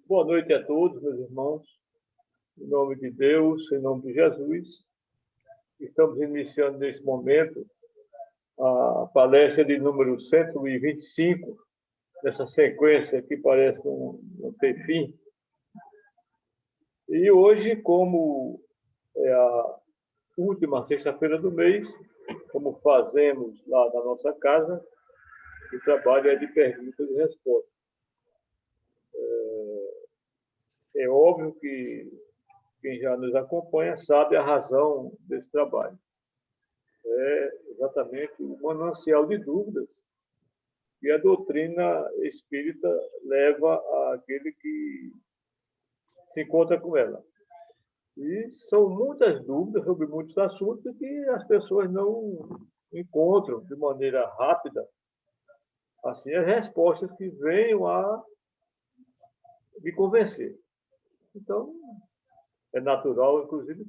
Boa noite a todos, meus irmãos. Em nome de Deus, em nome de Jesus, estamos iniciando nesse momento a palestra de número 125, dessa sequência que parece não ter fim. E hoje, como é a última sexta-feira do mês, como fazemos lá na nossa casa, o trabalho é de perguntas e respostas. É óbvio que quem já nos acompanha sabe a razão desse trabalho. É exatamente o manancial de dúvidas que a doutrina espírita leva àquele que se encontra com ela. E são muitas dúvidas sobre muitos assuntos que as pessoas não encontram de maneira rápida assim as respostas que venham a me convencer. Então, é natural, inclusive,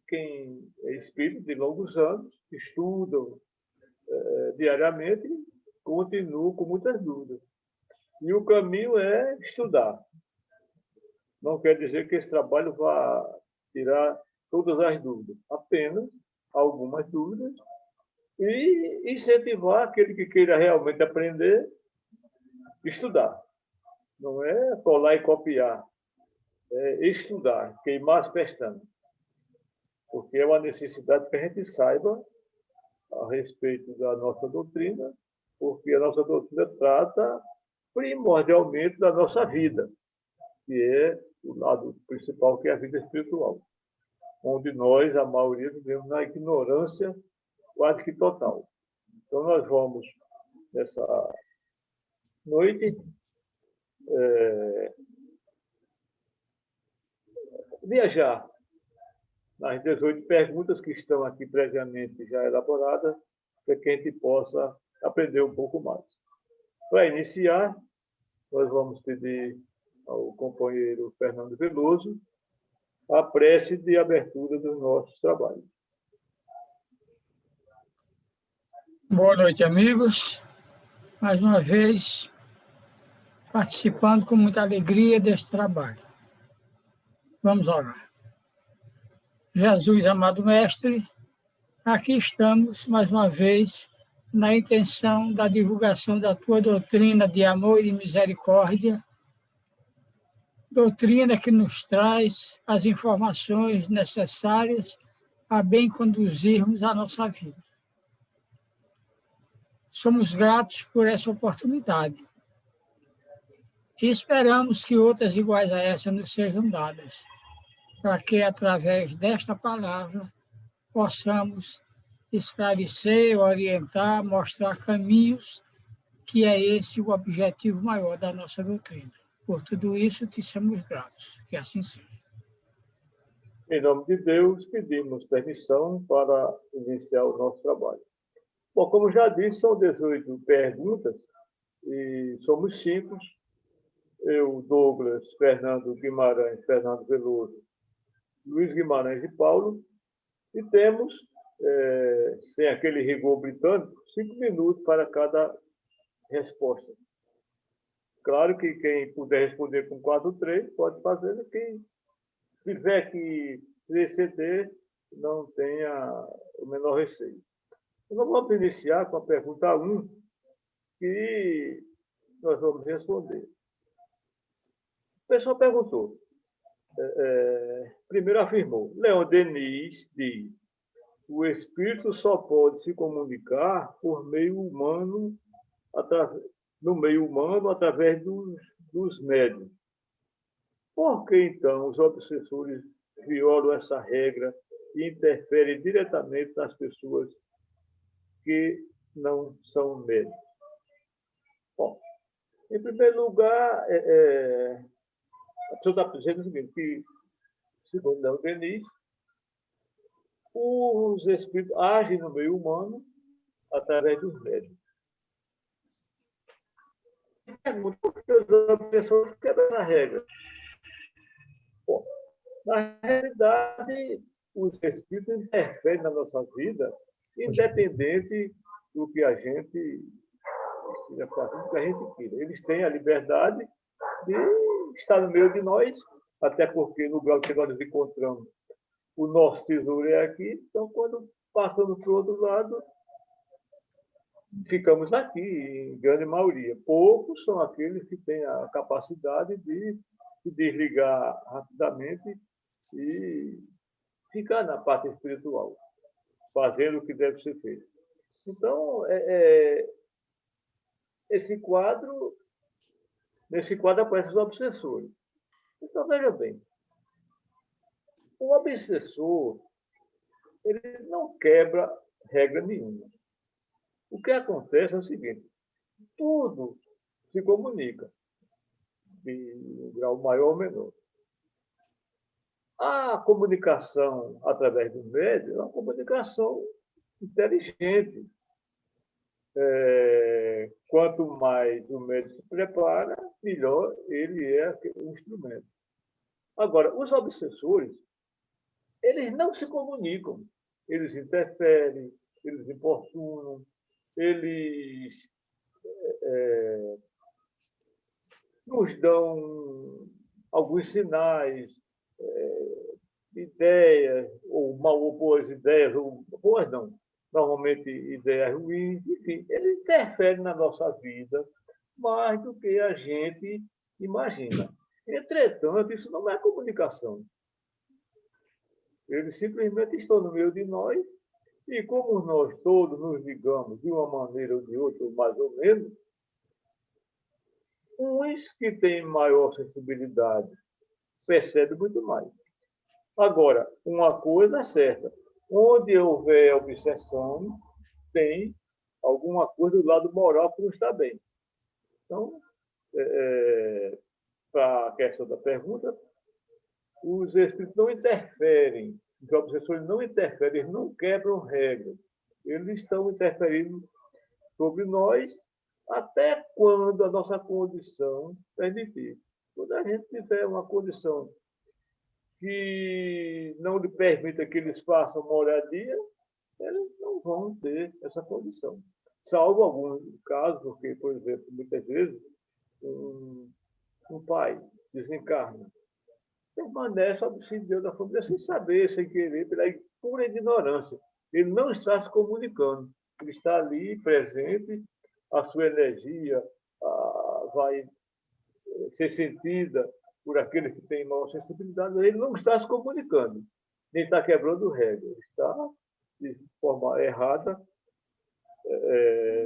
quem é espírita de longos anos, estudam diariamente, continua com muitas dúvidas. E o caminho é estudar. Não quer dizer que esse trabalho vá tirar todas as dúvidas, apenas algumas dúvidas, e incentivar aquele que queira realmente aprender, estudar. Não é colar e copiar, é estudar, queimar as pestanas. Porque é uma necessidade que a gente saiba a respeito da nossa doutrina, porque a nossa doutrina trata primordialmente da nossa vida, que é o lado principal, que é a vida espiritual, onde nós, a maioria, vivemos na ignorância quase que total. Então, nós vamos, nessa noite, viajar nas 18 perguntas que estão aqui previamente já elaboradas, para que a gente possa aprender um pouco mais. Para iniciar, nós vamos pedir ao companheiro Fernando Veloso a prece de abertura dos nossos trabalhos. Boa noite, amigos. Mais uma vez, participando com muita alegria deste trabalho. Vamos orar. Jesus, amado Mestre, aqui estamos mais uma vez na intenção da divulgação da tua doutrina de amor e de misericórdia, doutrina que nos traz as informações necessárias a bem conduzirmos a nossa vida. Somos gratos por essa oportunidade e esperamos que outras iguais a essa nos sejam dadas, para que, através desta palavra, possamos esclarecer, orientar, mostrar caminhos, que é esse o objetivo maior da nossa doutrina. Por tudo isso, te somos gratos. Que assim seja. Em nome de Deus, pedimos permissão para iniciar o nosso trabalho. Bom, como já disse, são 18 perguntas e somos 5. Eu, Douglas, Fernando Guimarães, Fernando Veloso, Luiz Guimarães e Paulo. E temos, sem aquele rigor britânico, 5 minutos para cada resposta. Claro que quem puder responder com 4 ou 3 pode fazer. Quem tiver que exceder, não tenha o menor receio. Então, vamos iniciar com a pergunta 1, que nós vamos responder. A pessoa perguntou, primeiro afirmou, Leon Denis diz, o espírito só pode se comunicar por meio humano, no meio humano, através dos médiuns. Por que, então, os obsessores violam essa regra e interferem diretamente nas pessoas que não são médiuns? Bom, em primeiro lugar, a pessoa está dizendo o seguinte, que, segundo Leon Denis, os espíritos agem no meio humano através dos médiuns. Pergunta por que as obsessores quebram essa regra? Bom, na realidade, os espíritos interferem na nossa vida, independente do que a gente esteja fazendo, do que a gente queira. Eles têm a liberdade de está no meio de nós, até porque no grau que nós nos encontramos, o nosso tesouro é aqui, então quando passamos para o outro lado, ficamos aqui, em grande maioria. Poucos são aqueles que têm a capacidade de se desligar rapidamente e ficar na parte espiritual, fazendo o que deve ser feito. Então, nesse quadro aparecem os obsessores. Então, veja bem, o obsessor ele não quebra regra nenhuma. O que acontece é o seguinte, tudo se comunica, de um grau maior ou menor. A comunicação através do médium é uma comunicação inteligente. Quanto mais o médium se prepara, melhor ele é o instrumento. Agora, os obsessores, eles não se comunicam. Eles interferem, eles importunam, eles nos dão alguns sinais, ideias, ou boas ideias, ou boas não, normalmente ideias ruins, enfim, eles interferem na nossa vida mais do que a gente imagina. Entretanto, isso não é comunicação. Eles simplesmente estão no meio de nós e como nós todos nos ligamos de uma maneira ou de outra, mais ou menos, uns que têm maior sensibilidade percebem muito mais. Agora, uma coisa é certa, onde houver obsessão, tem alguma coisa do lado moral que não está bem. Então, para a questão da pergunta, os espíritos não interferem, os obsessores não interferem, eles não quebram regras. Eles estão interferindo sobre nós até quando a nossa condição permitir. Quando a gente tiver uma condição que não lhe permita que eles façam moradia, eles não vão ter essa condição. Salvo alguns casos, porque, por exemplo, muitas vezes, um pai desencarna, permanece obsidiando da família sem saber, sem querer, pela pura ignorância. Ele não está se comunicando. Ele está ali presente, a sua energia vai ser sentida por aquele que tem maior sensibilidade. Ele não está se comunicando, nem está quebrando regra. Ele está de forma errada,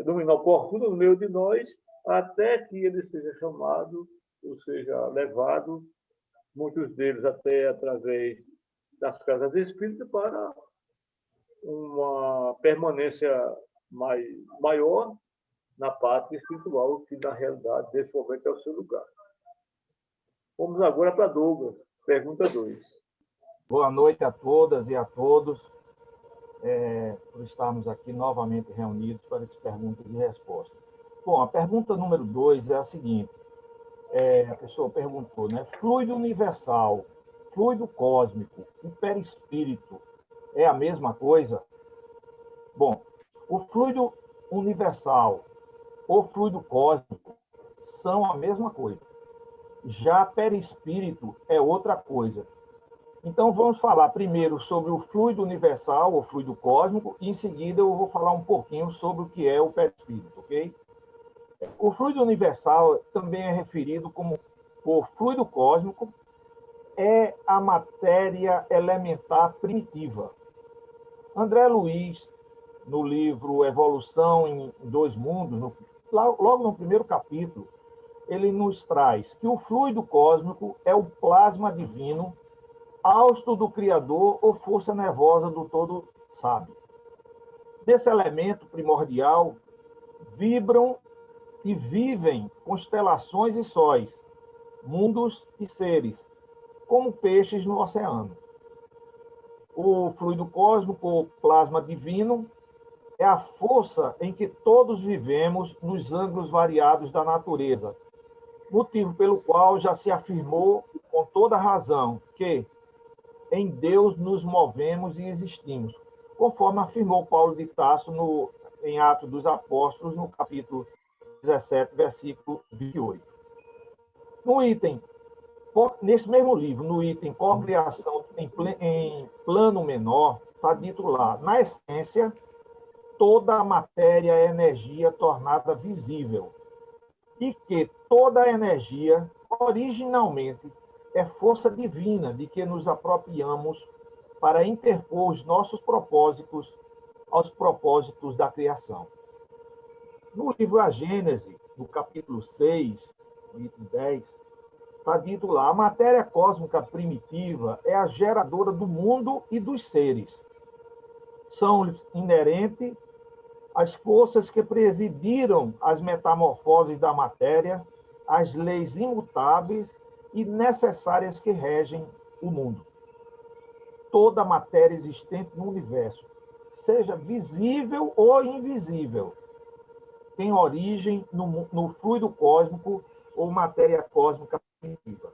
inoportuna no meio de nós, até que ele seja chamado, ou seja, levado, muitos deles até através das casas espíritas, para uma permanência maior na parte espiritual, que na realidade, nesse momento, é o seu lugar. Vamos agora para Douglas, pergunta 2. Boa noite a todas e a todos, por estarmos aqui novamente reunidos para as perguntas e respostas. Bom, a pergunta número 2 é a seguinte. A pessoa perguntou, né? Fluido universal, fluido cósmico e perispírito é a mesma coisa? Bom, o fluido universal ou fluido cósmico são a mesma coisa. Já perispírito é outra coisa. Então, vamos falar primeiro sobre o fluido universal ou fluido cósmico e, em seguida, eu vou falar um pouquinho sobre o que é o perispírito, ok? O fluido universal também é referido como por fluido cósmico, é a matéria elementar primitiva. André Luiz, no livro Evolução em Dois Mundos, logo no primeiro capítulo, ele nos traz que o fluido cósmico é o plasma divino, hausto do Criador ou força nervosa do Todo Sábio. Desse elemento primordial vibram e vivem constelações e sóis, mundos e seres, como peixes no oceano. O fluido cósmico, ou plasma divino, é a força em que todos vivemos nos ângulos variados da natureza, motivo pelo qual já se afirmou com toda razão que em Deus nos movemos e existimos, conforme afirmou Paulo de Tarso em Atos dos Apóstolos, no capítulo 17, versículo 28. No item Nesse mesmo livro, no item Cocriação em plano menor, está dito lá, na essência, toda a matéria é energia tornada visível, e que toda a energia, originalmente, é força divina de que nos apropriamos para interpor os nossos propósitos aos propósitos da criação. No livro A Gênese, no capítulo 6, no item 10, está dito lá, a matéria cósmica primitiva é a geradora do mundo e dos seres. São inerentes as forças que presidiram as metamorfoses da matéria, as leis imutáveis e necessárias que regem o mundo. Toda a matéria existente no universo, seja visível ou invisível, tem origem no fluido cósmico ou matéria cósmica primitiva.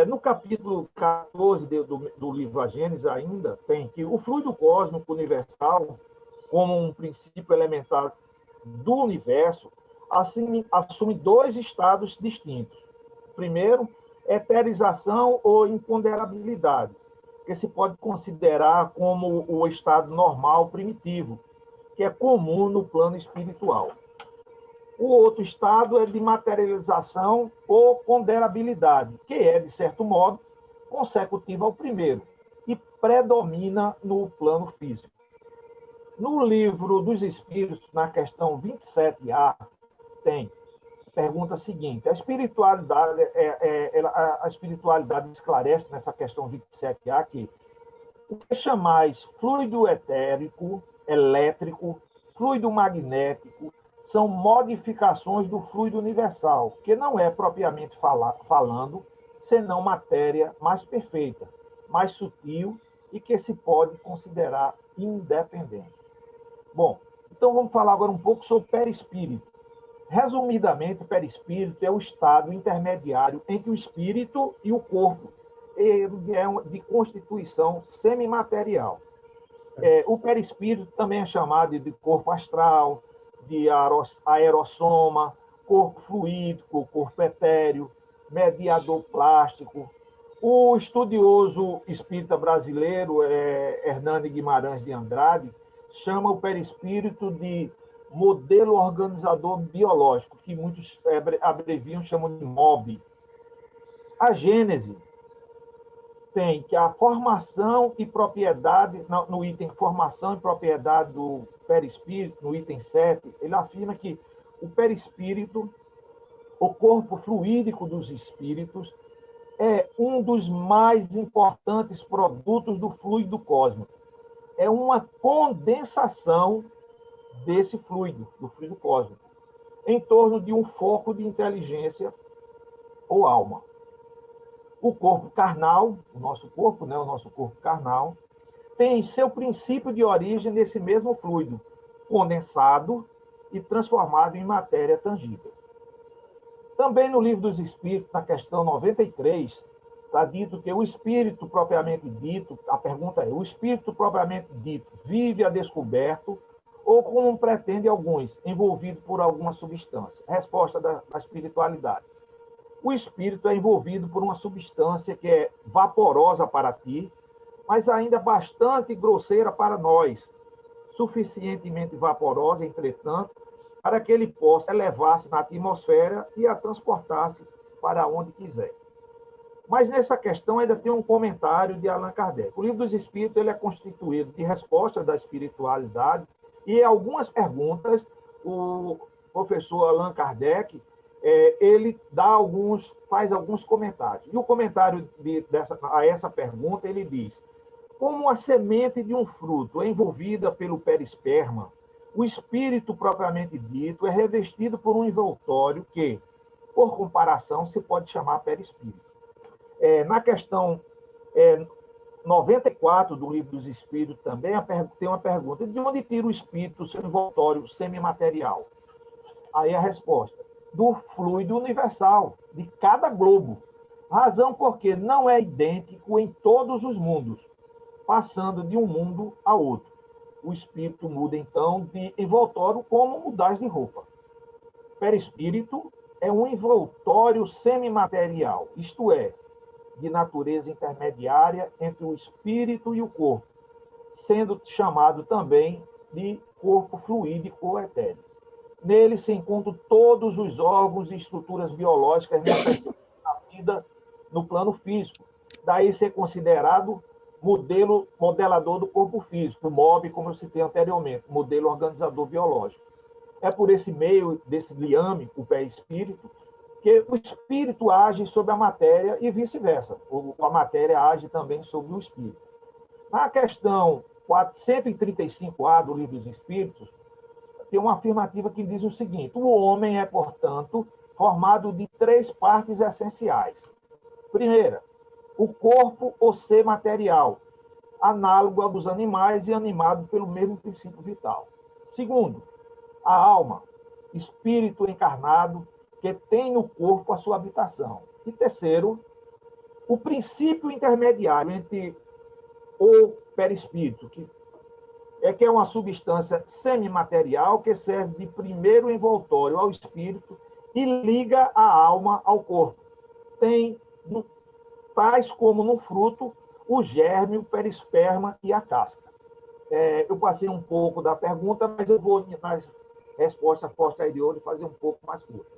No capítulo 14 do livro A Gênese ainda tem que o fluido cósmico universal, como um princípio elementar do universo, assume dois estados distintos. Primeiro, eterização ou imponderabilidade, que se pode considerar como o estado normal primitivo, que é comum no plano espiritual. O outro estado é de materialização ou ponderabilidade, que é, de certo modo, consecutiva ao primeiro e predomina no plano físico. No livro dos Espíritos, na questão 27A, tem a pergunta seguinte: a espiritualidade esclarece nessa questão 27A que o que chamais fluido etérico, elétrico, fluido magnético, são modificações do fluido universal, que não é propriamente falando, senão matéria mais perfeita, mais sutil e que se pode considerar independente. Bom, então vamos falar agora um pouco sobre o perispírito. Resumidamente, o perispírito é o estado intermediário entre o espírito e o corpo. Ele é de constituição semimaterial. O perispírito também é chamado de corpo astral, de aerossoma, corpo fluídico, corpo etéreo, mediador plástico. O estudioso espírita brasileiro, Hernani Guimarães de Andrade, chama o perispírito de modelo organizador biológico, que muitos abreviam, chamam de MOB. A Gênese tem que a formação e propriedade, no item formação e propriedade do perispírito, no item 7, ele afirma que o perispírito, o corpo fluídico dos espíritos, é um dos mais importantes produtos do fluido cósmico. É uma condensação desse fluido, do fluido cósmico, em torno de um foco de inteligência ou alma. O corpo carnal, o nosso corpo carnal, tem seu princípio de origem nesse mesmo fluido, condensado e transformado em matéria tangível. Também no Livro dos Espíritos, na questão 93, está dito que o espírito propriamente dito, a pergunta é, o espírito propriamente dito vive a descoberto ou, como pretendem alguns, envolvido por alguma substância? Resposta da espiritualidade. O espírito é envolvido por uma substância que é vaporosa para ti, mas ainda bastante grosseira para nós, suficientemente vaporosa, entretanto, para que ele possa elevar-se na atmosfera e a transportar-se para onde quiser. Mas nessa questão ainda tem um comentário de Allan Kardec. O Livro dos Espíritos ele é constituído de respostas da espiritualidade e algumas perguntas, o professor Allan Kardec ele faz alguns comentários. E o comentário a essa pergunta, ele diz: como a semente de um fruto é envolvida pelo perisperma, o espírito propriamente dito é revestido por um envoltório que, por comparação, se pode chamar perispírito. Na questão 94 do Livro dos Espíritos também tem uma pergunta: de onde tira o espírito o seu envoltório semimaterial? Aí a resposta: do fluido universal, de cada globo. Razão porque não é idêntico em todos os mundos, passando de um mundo a outro. O espírito muda, então, de envoltório como mudar de roupa. Perispírito é um envoltório semimaterial, isto é, de natureza intermediária entre o espírito e o corpo, sendo chamado também de corpo fluídico ou etéreo. Nele se encontram todos os órgãos e estruturas biológicas necessárias à vida no plano físico. Daí ser considerado modelador do corpo físico, o MOB, como eu citei anteriormente, modelo organizador biológico. É por esse meio desse liame, o pé-espírito, que o espírito age sobre a matéria e vice-versa. A matéria age também sobre o espírito. Na questão 435A do Livro dos Espíritos, tem uma afirmativa que diz o seguinte: o homem é, portanto, formado de 3 partes essenciais. Primeira, o corpo ou ser material, análogo ao dos animais e animado pelo mesmo princípio vital. Segundo, a alma, espírito encarnado, que tem no corpo a sua habitação. E terceiro, o princípio intermediário entre o perispírito, que é uma substância semimaterial que serve de primeiro envoltório ao espírito e liga a alma ao corpo. Tem, tais como no fruto, o germe, o perisperma e a casca. Eu passei um pouco da pergunta, mas eu vou, nas respostas posteriores, fazer um pouco mais curto.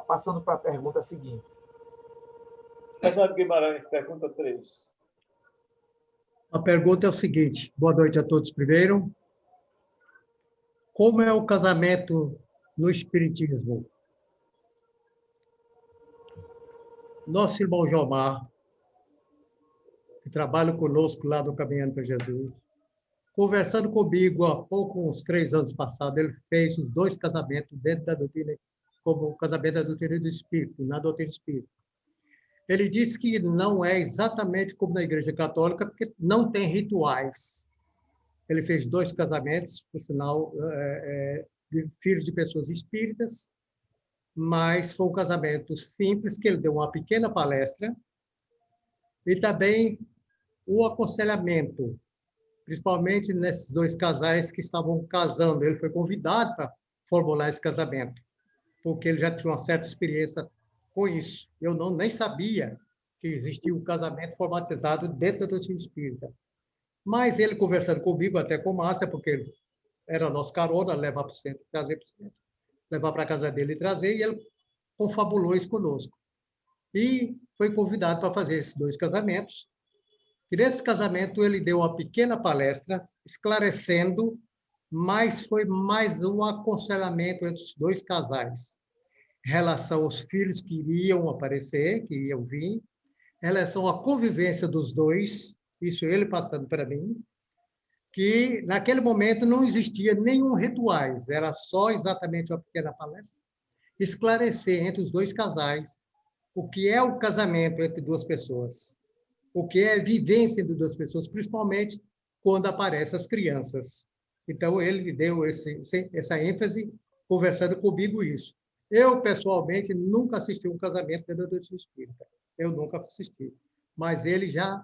Passando para a pergunta seguinte. Fernando Guimarães, pergunta 3. A pergunta é o seguinte: boa noite a todos primeiro. Como é o casamento no Espiritismo? Nosso irmão Jomar, que trabalha conosco lá no Caminhando para Jesus, conversando comigo há pouco, uns 3 anos passados, ele fez os 2 casamentos dentro da doutrina, como o casamento da doutrina do Espírito, na doutrina do Espírito. Ele disse que não é exatamente como na Igreja Católica, porque não tem rituais. Ele fez 2 casamentos, por sinal, de filhos de pessoas espíritas, mas foi um casamento simples, que ele deu uma pequena palestra, e também o aconselhamento, principalmente nesses 2 casais que estavam casando. Ele foi convidado para formular esse casamento, porque ele já tinha uma certa experiência com isso. Eu nem sabia que existia um casamento formatizado dentro da doutrina espírita. Mas ele conversando comigo, até com Márcia, porque ele era nosso carona, levar para o centro, trazer para o centro, levar para a casa dele e trazer, e ele confabulou isso conosco. E foi convidado para fazer esses 2 casamentos. E nesse casamento ele deu uma pequena palestra, esclarecendo, mas foi mais um aconselhamento entre os 2 casais, em relação aos filhos que iriam aparecer, que iriam vir, em relação à convivência dos 2, isso ele passando para mim, que naquele momento não existia nenhum rituais, era só exatamente uma pequena palestra, esclarecer entre os 2 casais o que é o casamento entre 2 pessoas, o que é a vivência entre 2 pessoas, principalmente quando aparecem as crianças. Então, ele deu essa ênfase, conversando comigo isso. Eu, pessoalmente, nunca assisti um casamento da doutrina espírita. Eu nunca assisti. Mas ele já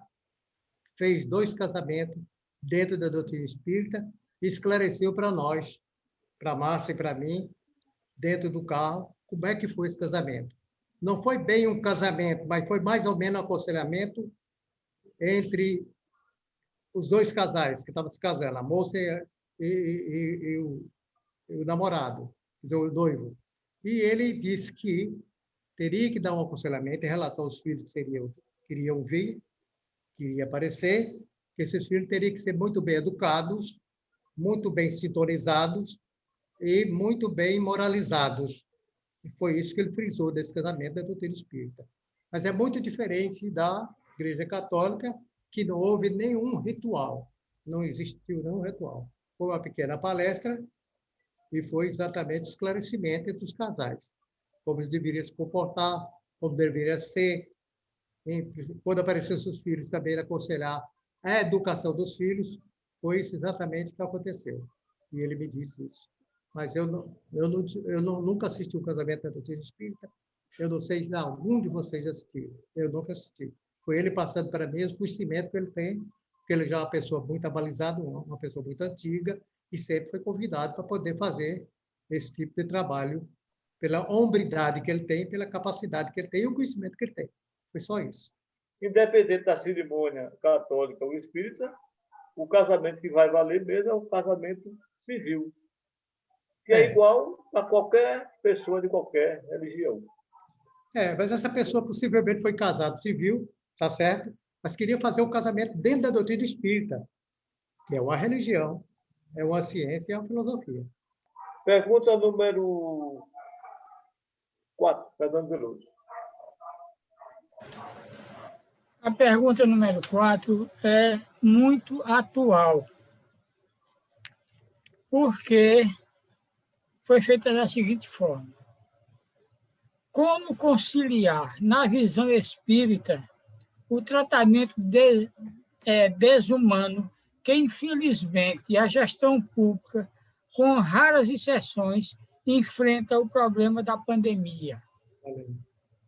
fez 2 casamentos dentro da doutrina espírita e esclareceu para nós, para a Márcia e para mim, dentro do carro, como é que foi esse casamento. Não foi bem um casamento, mas foi mais ou menos um aconselhamento entre os 2 casais que estavam se casando, a moça e o namorado, quer dizer, o noivo. E ele disse que teria que dar um aconselhamento em relação aos filhos que queriam vir, que iriam aparecer, que esses filhos teriam que ser muito bem educados, muito bem sintonizados e muito bem moralizados. E foi isso que ele frisou desse casamento da doutrina espírita. Mas é muito diferente da Igreja Católica, que não houve nenhum ritual, não existiu nenhum ritual. Foi uma pequena palestra e foi exatamente esclarecimento entre os casais, como eles deveriam se comportar, como deveria ser. Quando apareceram seus filhos, também aconselhar a educação dos filhos. Foi isso exatamente que aconteceu. E ele me disse isso. Mas eu nunca assisti um casamento da doutrina espírita. Eu não sei se algum de vocês já assistiu. Eu nunca assisti. Foi ele passando para mim o conhecimento que ele tem, porque ele já é uma pessoa muito abalizada, uma pessoa muito antiga, e sempre foi convidado para poder fazer esse tipo de trabalho pela hombridade que ele tem, pela capacidade que ele tem e o conhecimento que ele tem. Foi só isso. Independente da cerimônia católica ou espírita, o casamento que vai valer mesmo é o casamento civil, que é igual a qualquer pessoa de qualquer religião. Mas essa pessoa possivelmente foi casada civil, tá certo? Mas queria fazer o casamento dentro da doutrina espírita, que é uma religião, é uma ciência e é uma filosofia. Pergunta número 4, Fernando Veloso. A pergunta número 4 é muito atual, porque foi feita da seguinte forma: como conciliar, na visão espírita, o tratamento desumano que, infelizmente, a gestão pública, com raras exceções, enfrenta o problema da pandemia?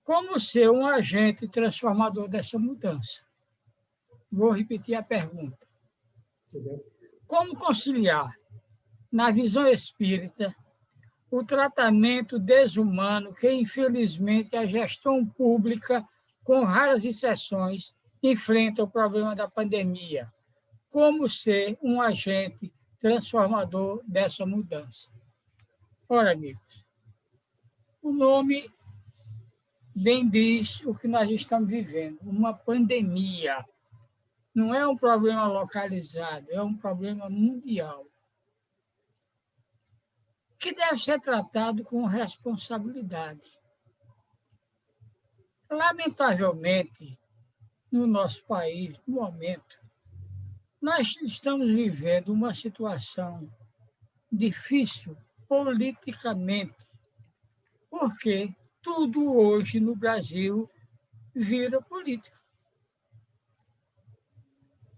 Como ser um agente transformador dessa mudança? Vou repetir a pergunta. Como conciliar, na visão espírita, o tratamento desumano que, infelizmente, a gestão pública, com raras exceções, enfrenta o problema da pandemia? Como ser um agente transformador dessa mudança? Ora, amigos, o nome bem diz o que nós estamos vivendo, uma pandemia. Não é um problema localizado, é um problema mundial, que deve ser tratado com responsabilidade. Lamentavelmente, no nosso país, no momento, nós estamos vivendo uma situação difícil politicamente, porque tudo hoje no Brasil vira política.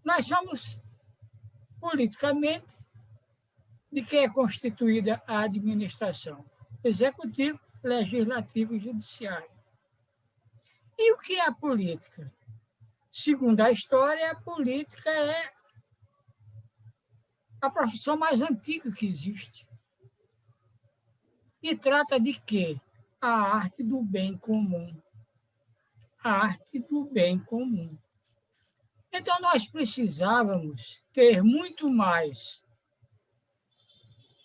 Nós somos, politicamente, de que é constituída a administração: executivo, legislativo e judiciário. E o que é a política? Segundo a história, a política é a profissão mais antiga que existe. E trata de quê? A arte do bem comum. A arte do bem comum. Então, nós precisávamos ter muito mais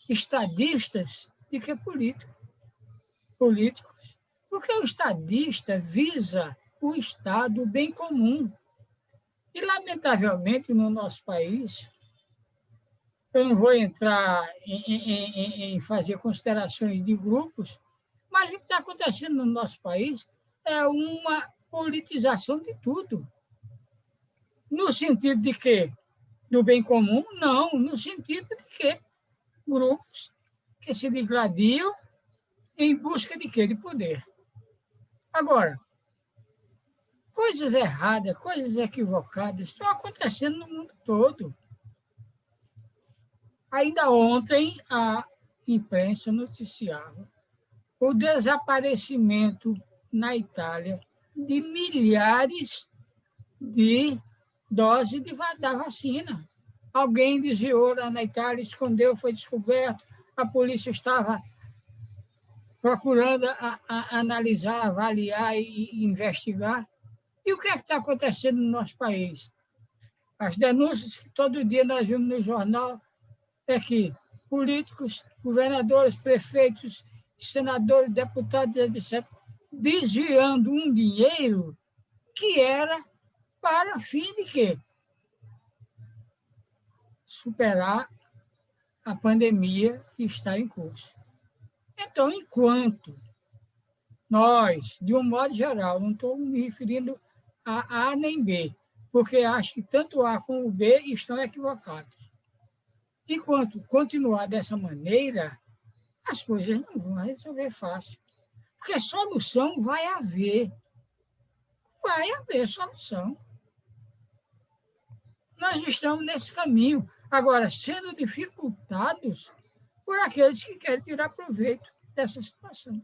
estadistas do que políticos, porque o estadista visa o Estado, o bem comum. E, lamentavelmente, no nosso país, eu não vou entrar em fazer considerações de grupos, mas o que está acontecendo no nosso país é uma politização de tudo. No sentido de quê? Do bem comum? Não, no sentido de quê? Grupos que se digladiam em busca de quê? De poder. Agora, coisas erradas, coisas equivocadas estão acontecendo no mundo todo. Ainda ontem, a imprensa noticiava o desaparecimento na Itália de milhares de doses da vacina. Alguém desviou lá na Itália, escondeu, foi descoberto, a polícia estava procurando analisar, avaliar e investigar. E o que é que está acontecendo no nosso país? As denúncias que todo dia nós vimos no jornal é que políticos, governadores, prefeitos, senadores, deputados, etc., desviando um dinheiro que era para fim de quê? Superar a pandemia que está em curso. Então, enquanto nós, de um modo geral, não estou me referindo a A nem B, porque acho que tanto A como B estão equivocados. Enquanto continuar dessa maneira, as coisas não vão resolver fácil. Porque solução vai haver. Vai haver solução. Nós estamos nesse caminho, agora sendo dificultados por aqueles que querem tirar proveito dessa situação.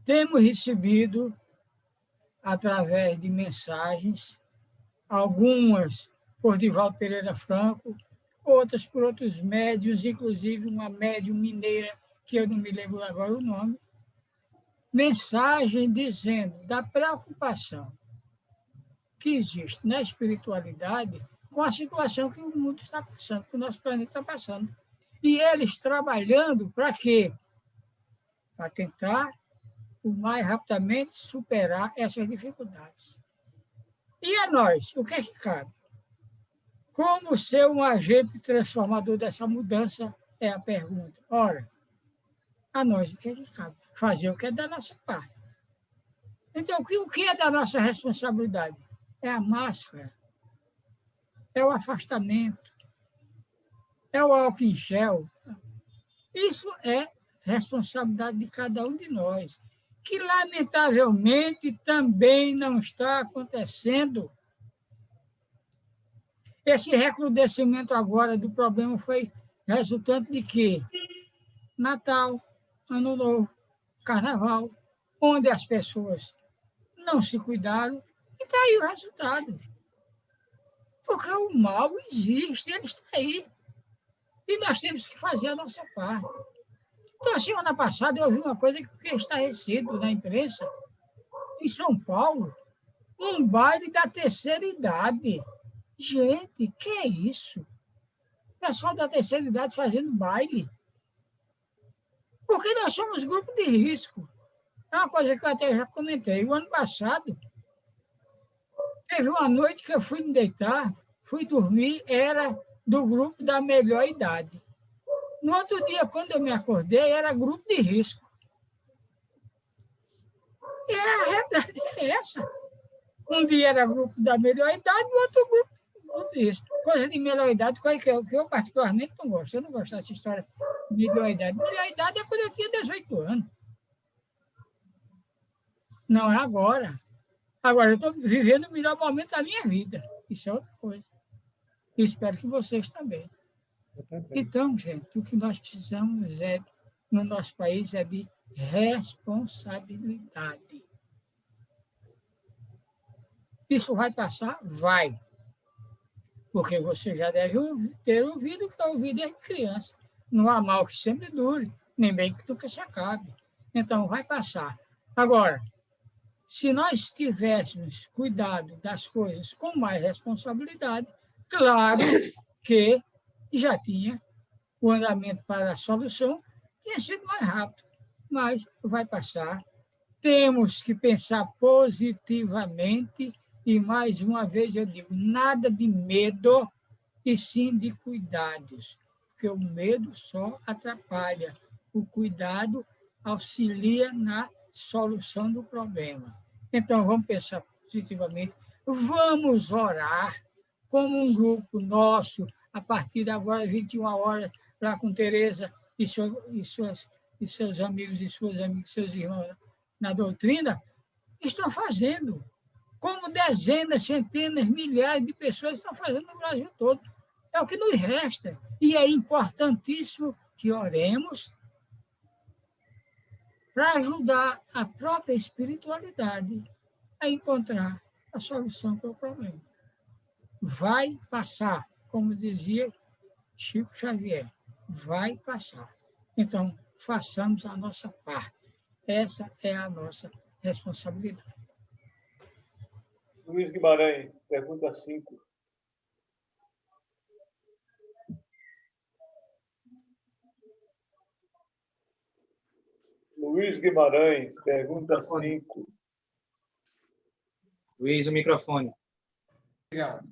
Temos recebido, através de mensagens, algumas por Divaldo Pereira Franco, outras por outros médiuns, inclusive uma médium mineira que eu não me lembro agora o nome, mensagem dizendo da preocupação que existe na espiritualidade com a situação que o mundo está passando, que o nosso planeta está passando. E eles trabalhando para quê? Para tentar, o mais rapidamente, superar essas dificuldades. E a nós, o que é que cabe? Como ser um agente transformador dessa mudança é a pergunta. Ora, a nós, o que é que cabe? Fazer o que é da nossa parte. Então, o que é da nossa responsabilidade? É a máscara, é o afastamento, é o álcool em gel. Isso é responsabilidade de cada um de nós, que, lamentavelmente, também não está acontecendo. Esse recrudescimento agora do problema foi resultante de quê? Natal, Ano Novo, Carnaval, onde as pessoas não se cuidaram, e está aí o resultado. Porque o mal existe, ele está aí. E nós temos que fazer a nossa parte. Então, a semana passada, eu ouvi uma coisa que fiquei estarrecido na imprensa, em São Paulo, um baile da terceira idade. Gente, que é isso? O pessoal da terceira idade fazendo baile. Porque nós somos grupo de risco. É uma coisa que eu até já comentei. O ano passado, teve uma noite que eu fui me deitar, fui dormir, era do grupo da melhor idade. No outro dia, quando eu me acordei, era grupo de risco. E a realidade é essa. Um dia era grupo da melhor idade, no outro grupo de risco. Coisa de melhor idade, coisa que eu particularmente não gosto. Eu não gosto dessa história de melhor idade. Melhor idade é quando eu tinha 18 anos. Não é agora. Agora, eu estou vivendo o melhor momento da minha vida. Isso é outra coisa. E espero que vocês também. Então, gente, o que nós precisamos no nosso país é de responsabilidade. Isso vai passar? Vai. Porque você já deve ter ouvido que eu ouvi desde criança. Não há mal que sempre dure, nem bem que nunca se acabe. Então, vai passar. Agora, se nós tivéssemos cuidado das coisas com mais responsabilidade, claro que já tinha o andamento para a solução, tinha sido mais rápido, mas vai passar. Temos que pensar positivamente e, mais uma vez, eu digo, nada de medo e sim de cuidados, porque o medo só atrapalha, o cuidado auxilia na solução do problema. Então, vamos pensar positivamente, vamos orar como um grupo nosso, a partir de agora, 21 horas, lá com Tereza e seus amigos e suas amigas, seus irmãos na doutrina, estão fazendo, como dezenas, centenas, milhares de pessoas estão fazendo no Brasil todo. É o que nos resta. E é importantíssimo que oremos para ajudar a própria espiritualidade a encontrar a solução para o problema. Vai passar, como dizia Chico Xavier, vai passar. Então, façamos a nossa parte. Essa é a nossa responsabilidade. Luiz Guimarães, pergunta 5. Luiz Guimarães, pergunta 5. Luiz, o microfone. Obrigado.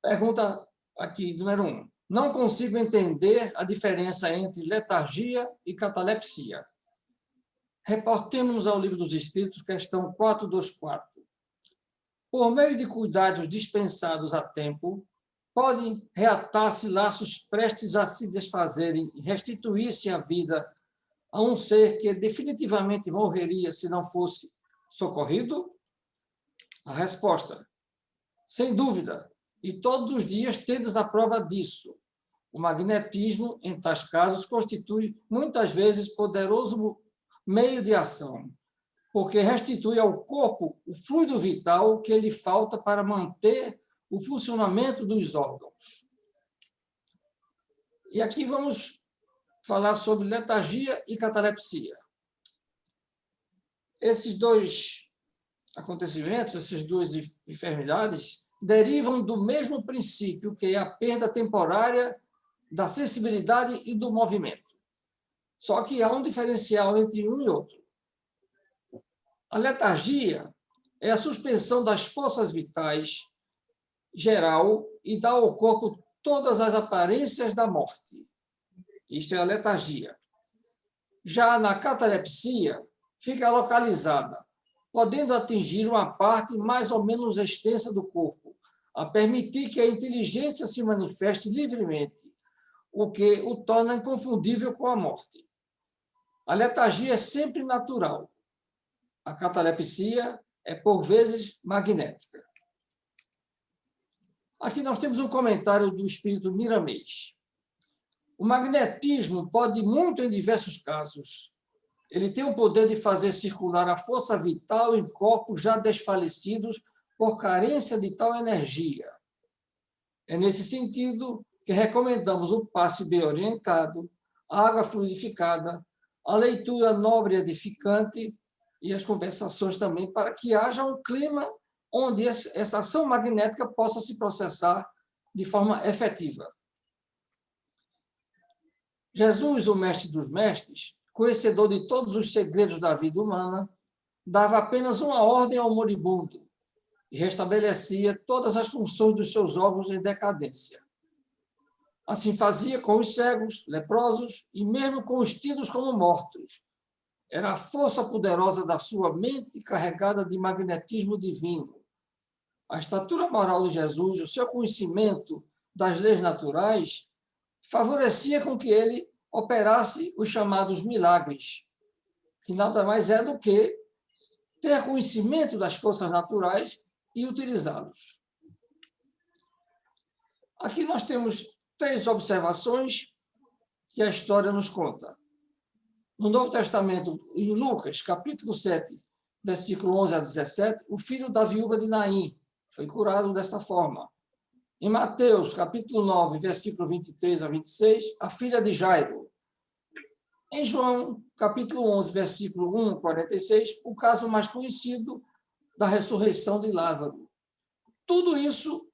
Pergunta aqui, número 1. Não consigo entender a diferença entre letargia e catalepsia. Reportemos-nos ao Livro dos Espíritos, questão 424. Por meio de cuidados dispensados a tempo, podem reatar-se laços prestes a se desfazerem e restituir-se a vida a um ser que definitivamente morreria se não fosse socorrido? A resposta: sem dúvida, e todos os dias tendes a prova disso. O magnetismo, em tais casos, constitui muitas vezes poderoso meio de ação, porque restitui ao corpo o fluido vital que lhe falta para manter o funcionamento dos órgãos. E aqui vamos falar sobre letargia e catalepsia. Esses dois acontecimentos, essas duas enfermidades, derivam do mesmo princípio, que é a perda temporária da sensibilidade e do movimento. Só que há um diferencial entre um e outro. A letargia é a suspensão das forças vitais geral e dá ao corpo todas as aparências da morte. Isto é a letargia. Já na catalepsia, fica localizada, podendo atingir uma parte mais ou menos extensa do corpo, a permitir que a inteligência se manifeste livremente, o que o torna inconfundível com a morte. A letargia é sempre natural. A catalepsia é, por vezes, magnética. Aqui nós temos um comentário do espírito Miramês. O magnetismo pode muito em diversos casos. Ele tem o poder de fazer circular a força vital em corpos já desfalecidos por carência de tal energia. É nesse sentido que recomendamos o passe bem orientado, a água fluidificada, a leitura nobre e edificante e as conversações também, para que haja um clima onde essa ação magnética possa se processar de forma efetiva. Jesus, o mestre dos mestres, conhecedor de todos os segredos da vida humana, dava apenas uma ordem ao moribundo e restabelecia todas as funções dos seus órgãos em decadência. Assim fazia com os cegos, leprosos e mesmo com os tidos como mortos. Era a força poderosa da sua mente carregada de magnetismo divino. A estatura moral de Jesus, o seu conhecimento das leis naturais, favorecia com que ele operasse os chamados milagres, que nada mais é do que ter conhecimento das forças naturais e utilizá-los. Aqui nós temos 3 observações que a história nos conta. No Novo Testamento, em Lucas, capítulo 7, versículo 11 a 17, o filho da viúva de Naim foi curado desta forma. Em Mateus, capítulo 9, versículo 23 a 26, a filha de Jairo. Em João, capítulo 11, versículo 1 a 46, o caso mais conhecido da ressurreição de Lázaro. Tudo isso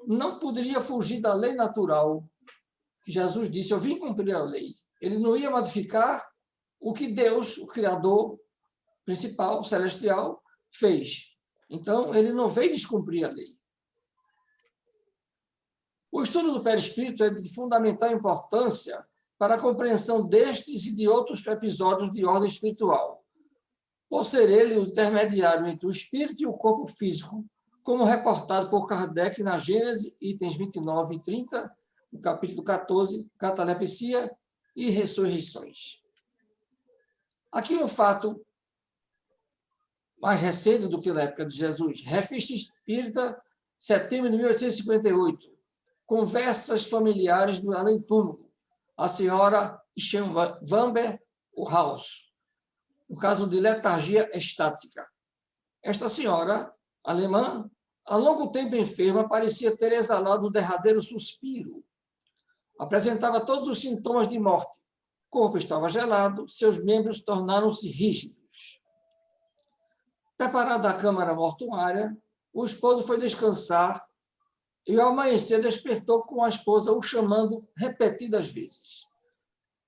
não poderia fugir da lei natural. Jesus disse, eu vim cumprir a lei. Ele não ia modificar o que Deus, o Criador principal, celestial, fez. Então, ele não veio descumprir a lei. O estudo do perispírito é de fundamental importância para a compreensão destes e de outros episódios de ordem espiritual, por ser ele o intermediário entre o espírito e o corpo físico, como reportado por Kardec na Gênese, itens 29 e 30, no capítulo 14, catalepsia e ressurreições. Aqui um fato mais recente do que na época de Jesus. Revista Espírita, setembro de 1858. Conversas familiares do além-túmulo. A senhora Schoenwamber Haus, no caso de letargia estática. Esta senhora, alemã, há longo tempo enferma, parecia ter exalado um derradeiro suspiro. Apresentava todos os sintomas de morte. O corpo estava gelado, seus membros tornaram-se rígidos. Preparada a câmara mortuária, o esposo foi descansar e, ao amanhecer, despertou com a esposa o chamando repetidas vezes.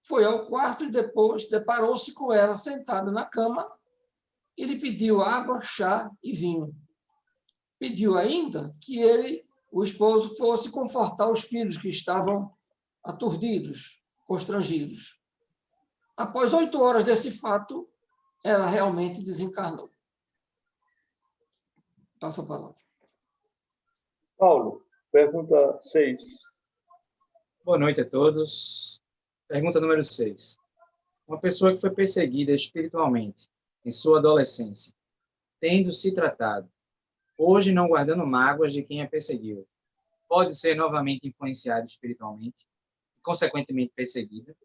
Foi ao quarto e depois deparou-se com ela sentada na cama e lhe pediu água, chá e vinho. Pediu ainda que ele, o esposo, fosse confortar os filhos que estavam aturdidos, constrangidos. Após 8 horas desse fato, ela realmente desencarnou. Passa a palavra. Paulo, pergunta 6. Boa noite a todos. Pergunta número 6. Uma pessoa que foi perseguida espiritualmente em sua adolescência, tendo se tratado, hoje não guardando mágoas de quem a perseguiu, pode ser novamente influenciada espiritualmente e, consequentemente, perseguida?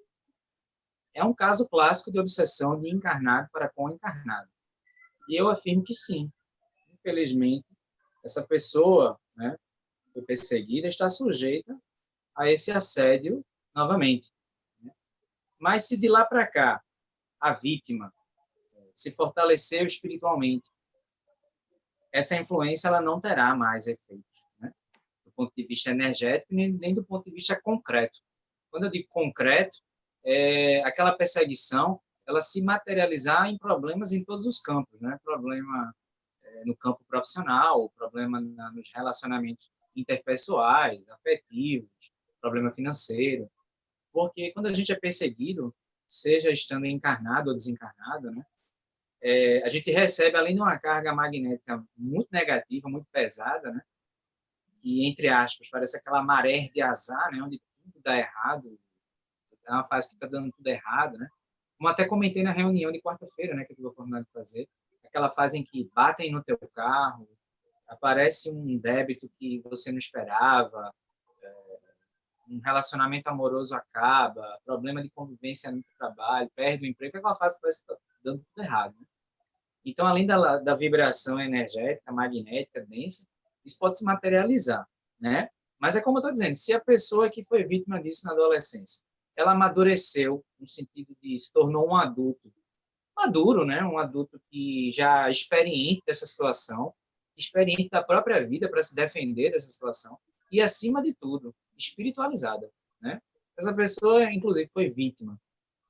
É um caso clássico de obsessão de encarnado para com encarnado. E eu afirmo que sim. Infelizmente, essa pessoa, né, foi perseguida, está sujeita a esse assédio novamente. Mas se de lá para cá a vítima se fortaleceu espiritualmente, essa influência ela não terá mais efeitos, né? Do ponto de vista energético, nem do ponto de vista concreto. Quando eu digo concreto, aquela perseguição ela se materializar em problemas em todos os campos, né? Problema no campo profissional, problema nos relacionamentos interpessoais, afetivos, problema financeiro. Porque quando a gente é perseguido, seja estando encarnado ou desencarnado, né? A gente recebe, além de uma carga magnética muito negativa, muito pesada, né? Que, entre aspas, parece aquela maré de azar, né? Onde tudo dá errado, é uma fase que está dando tudo errado, né? Como até comentei na reunião de quarta-feira, né? Que eu tive a oportunidade de fazer, aquela fase em que batem no teu carro, aparece um débito que você não esperava, um relacionamento amoroso acaba, problema de convivência no trabalho, perde o emprego, aquela fase parece que está dando tudo errado, né? Então, além da vibração energética, magnética, densa, isso pode se materializar, né? Mas é como eu estou dizendo, se a pessoa que foi vítima disso na adolescência, ela amadureceu no sentido de se tornou um adulto maduro, né? Um adulto que já é experiente dessa situação, experiente da própria vida para se defender dessa situação e, acima de tudo, espiritualizada, né? Essa pessoa, inclusive, foi vítima.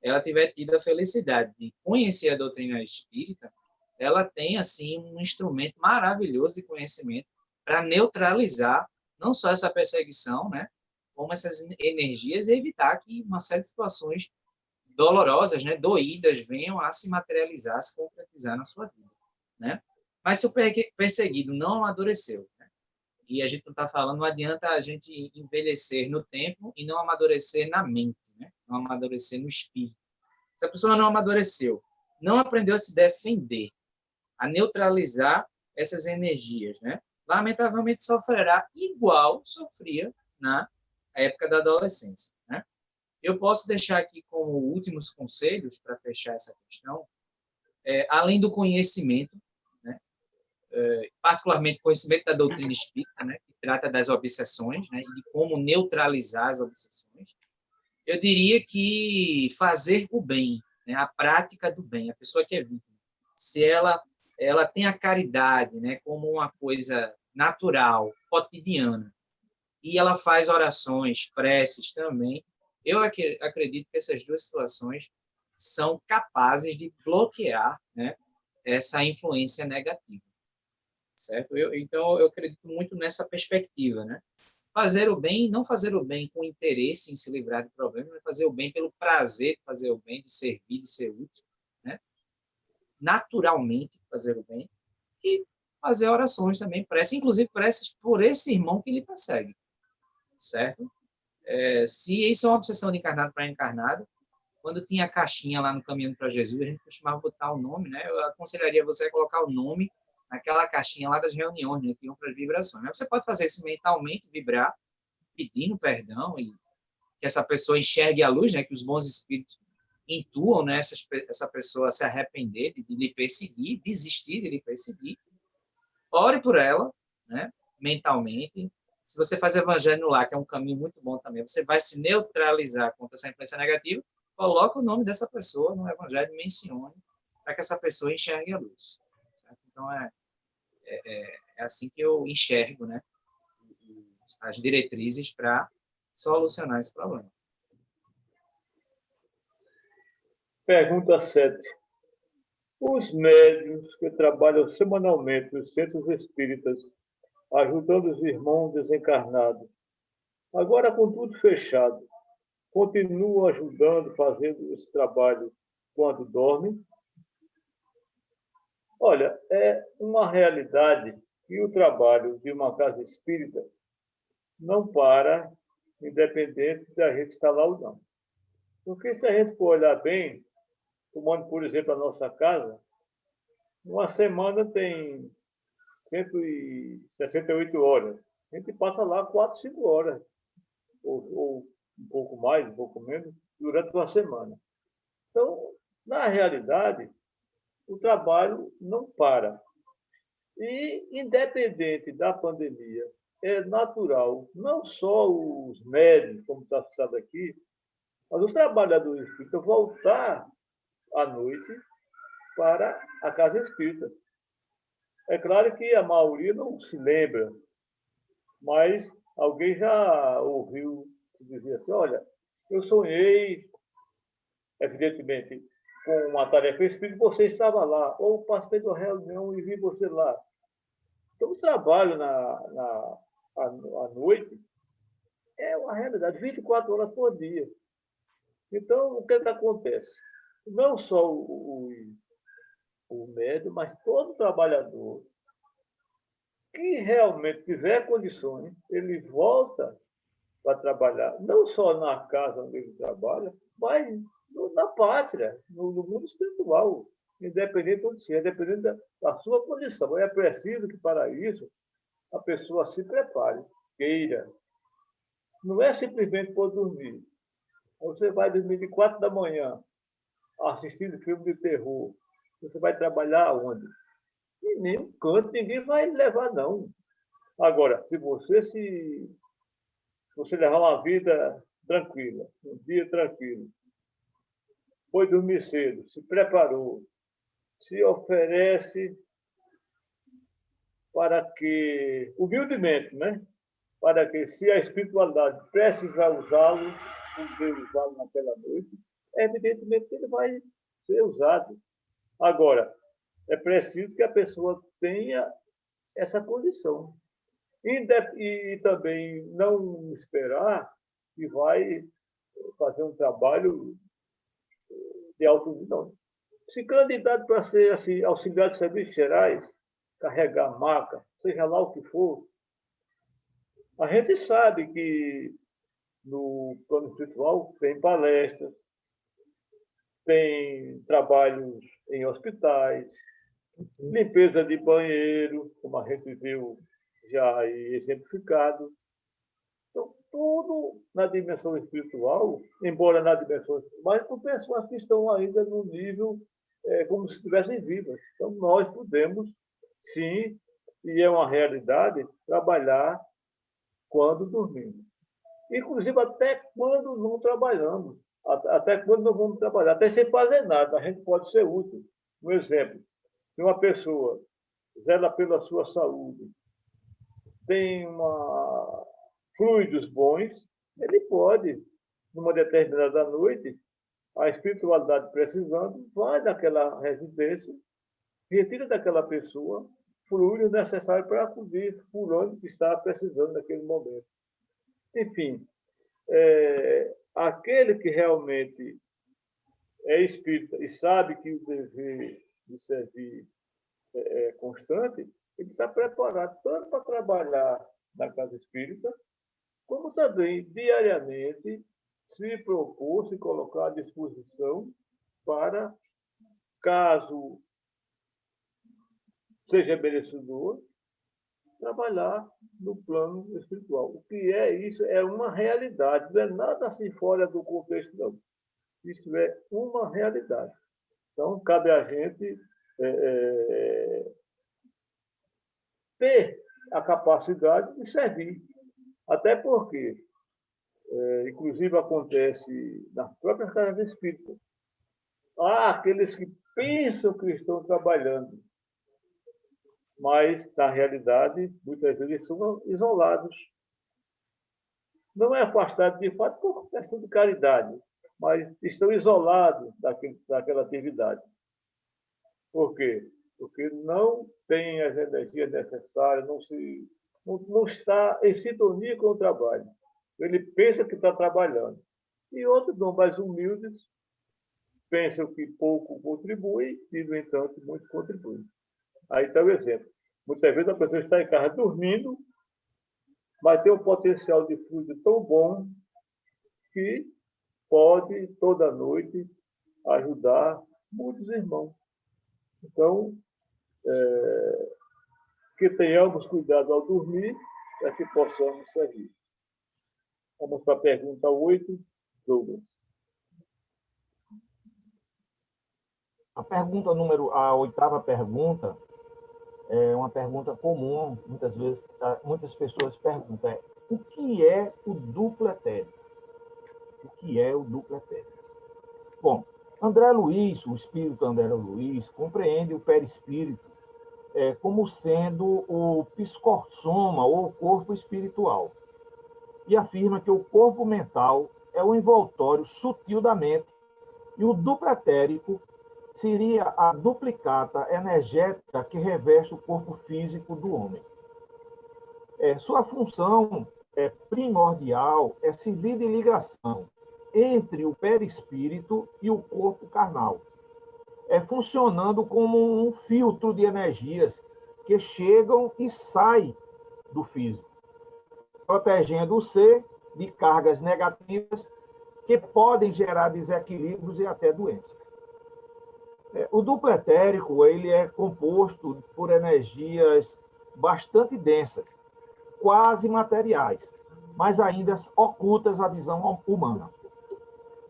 Ela tiver tido a felicidade de conhecer a doutrina espírita, ela tem, assim, um instrumento maravilhoso de conhecimento para neutralizar não só essa perseguição, né, como essas energias e evitar que uma série de situações dolorosas, né, doídas, venham a se materializar, a se concretizar na sua vida, né? Mas se o perseguido não amadureceu, né, e a gente não está falando, não adianta a gente envelhecer no tempo e não amadurecer na mente, né, não amadurecer no espírito. Se a pessoa não amadureceu, não aprendeu a se defender, a neutralizar essas energias, né? Lamentavelmente sofrerá igual sofria na época da adolescência, né? Eu posso deixar aqui como últimos conselhos para fechar essa questão, além do conhecimento, né? Particularmente conhecimento da doutrina espírita, né? Que trata das obsessões, né? E de como neutralizar as obsessões. Eu diria que fazer o bem, né? A prática do bem, a pessoa que é vítima, se ela tem a caridade, né, como uma coisa natural, cotidiana, e ela faz orações, preces também, eu acredito que essas duas situações são capazes de bloquear, né, essa influência negativa, certo? Então, eu acredito muito nessa perspectiva, né? Fazer o bem, não fazer o bem com interesse em se livrar de problemas, mas fazer o bem pelo prazer de fazer o bem, de servir, de ser útil, né? Naturalmente fazer o bem e fazer orações também, preces, inclusive preces por esse irmão que lhe persegue, certo? Se isso é uma obsessão de encarnado para encarnado, quando tinha a caixinha lá no Caminhando para Jesus, a gente costumava botar o nome, né? Eu aconselharia você a colocar o nome naquela caixinha lá das reuniões, né? Que iam para as vibrações. Mas você pode fazer isso mentalmente, vibrar, pedindo perdão e que essa pessoa enxergue a luz, né? Que os bons espíritos intuam, né, essa pessoa se arrepender de lhe perseguir, desistir de lhe perseguir. Ore por ela, né, mentalmente. Se você faz evangelho no lar, que é um caminho muito bom também, você vai se neutralizar contra essa influência negativa, coloca o nome dessa pessoa no evangelho, mencione, para que essa pessoa enxergue a luz. Certo? Então, é assim que eu enxergo, né, as diretrizes para solucionar esse problema. Pergunta 7. Os médiuns que trabalham semanalmente nos centros espíritas, ajudando os irmãos desencarnados, agora com tudo fechado, continuam ajudando, fazendo esse trabalho quando dormem? Olha, é uma realidade que o trabalho de uma casa espírita não para, independente da gente estar lá ou não. Porque se a gente for olhar bem, tomando, por exemplo, a nossa casa, uma semana tem 168 horas. A gente passa lá 4, 5 horas, ou um pouco mais, um pouco menos, durante uma semana. Então, na realidade, o trabalho não para. E, independente da pandemia, é natural, não só os médicos, como está citado aqui, Mas o trabalhador espírita voltar à noite para a casa espírita. É claro que a maioria não se lembra, mas alguém já ouviu dizer assim, olha, eu sonhei, evidentemente, com uma tarefa espírita, você estava lá, ou participei de uma reunião e vi você lá. Então, o trabalho à noite é uma realidade, 24 horas por dia. Então, o que acontece? Não só o médium, mas todo trabalhador que realmente tiver condições, ele volta para trabalhar, não só na casa onde ele trabalha, mas na pátria, no mundo espiritual, independente de onde seja, independente da sua condição. É preciso que, para isso, a pessoa se prepare, queira. Não é simplesmente por dormir. Você vai dormir de 4 da manhã, assistindo filme de terror. Você vai trabalhar onde? Em nenhum canto, ninguém vai levar, não. Agora, se você levar uma vida tranquila, um dia tranquilo, foi dormir cedo, se preparou, se oferece para que, humildemente, né? Para que, se a espiritualidade precisar usá-lo, poder usá-lo naquela noite, evidentemente que ele vai ser usado. Agora, é preciso que a pessoa tenha essa condição. E também não esperar que vai fazer um trabalho de alto nível. Se candidato para ser assim, auxiliar de serviços gerais, carregar maca, seja lá o que for, a gente sabe que no plano espiritual tem palestras, tem trabalhos em hospitais, limpeza de banheiro, como a gente viu já exemplificado. Então, tudo na dimensão espiritual, embora na dimensão espiritual, mas com pessoas que estão ainda no nível como se estivessem vivas. Então, nós podemos, sim, e é uma realidade, trabalhar quando dormimos. Inclusive, até quando não trabalhamos, até quando não vamos trabalhar, até sem fazer nada, a gente pode ser útil. Um exemplo, se uma pessoa zela pela sua saúde, tem fluidos bons, ele pode, numa determinada noite, a espiritualidade precisando, vai naquela residência, retira daquela pessoa fluidos necessários para acudir fulano que está precisando naquele momento. Enfim, aquele que realmente é espírita e sabe que o dever de servir é constante, ele está preparado tanto para trabalhar na casa espírita, como também diariamente se propor, se colocar à disposição para, caso seja merecedor, trabalhar no plano espiritual. O que é isso? É uma realidade, não é nada assim fora do contexto, não. Isso é uma realidade. Então, cabe a gente ter a capacidade de servir. Até porque, inclusive, acontece nas próprias casas espíritas. Há aqueles que pensam que estão trabalhando, mas, na realidade, muitas vezes são isolados. Não é afastado de fato por questão de caridade, mas estão isolados daquela atividade. Por quê? Porque não tem as energias necessárias, não está em sintonia com o trabalho. Ele pensa que está trabalhando. E outros, não mais humildes, pensam que pouco contribui e, no entanto, muito contribui. Aí está o exemplo. Muitas vezes a pessoa está em casa dormindo, mas tem um potencial de fluido tão bom que pode, toda noite, ajudar muitos irmãos. Então, que tenhamos cuidado ao dormir para que possamos servir. Vamos para a pergunta 8, Douglas. A oitava pergunta é uma pergunta comum, muitas vezes, muitas pessoas perguntam, o que é o duplo etérico? o que é o duplo etérico. Bom, André Luiz, o espírito André Luiz, compreende o perispírito como sendo o psicossoma, ou corpo espiritual, e afirma que o corpo mental é o envoltório sutil da mente, e o duplo etérico seria a duplicata energética que reveste o corpo físico do homem. Sua função primordial é servir de ligação entre o perispírito e o corpo carnal, funcionando como um filtro de energias que chegam e saem do físico, protegendo o ser de cargas negativas que podem gerar desequilíbrios e até doenças. O duplo etérico ele é composto por energias bastante densas, quase materiais, mas ainda ocultas à visão humana.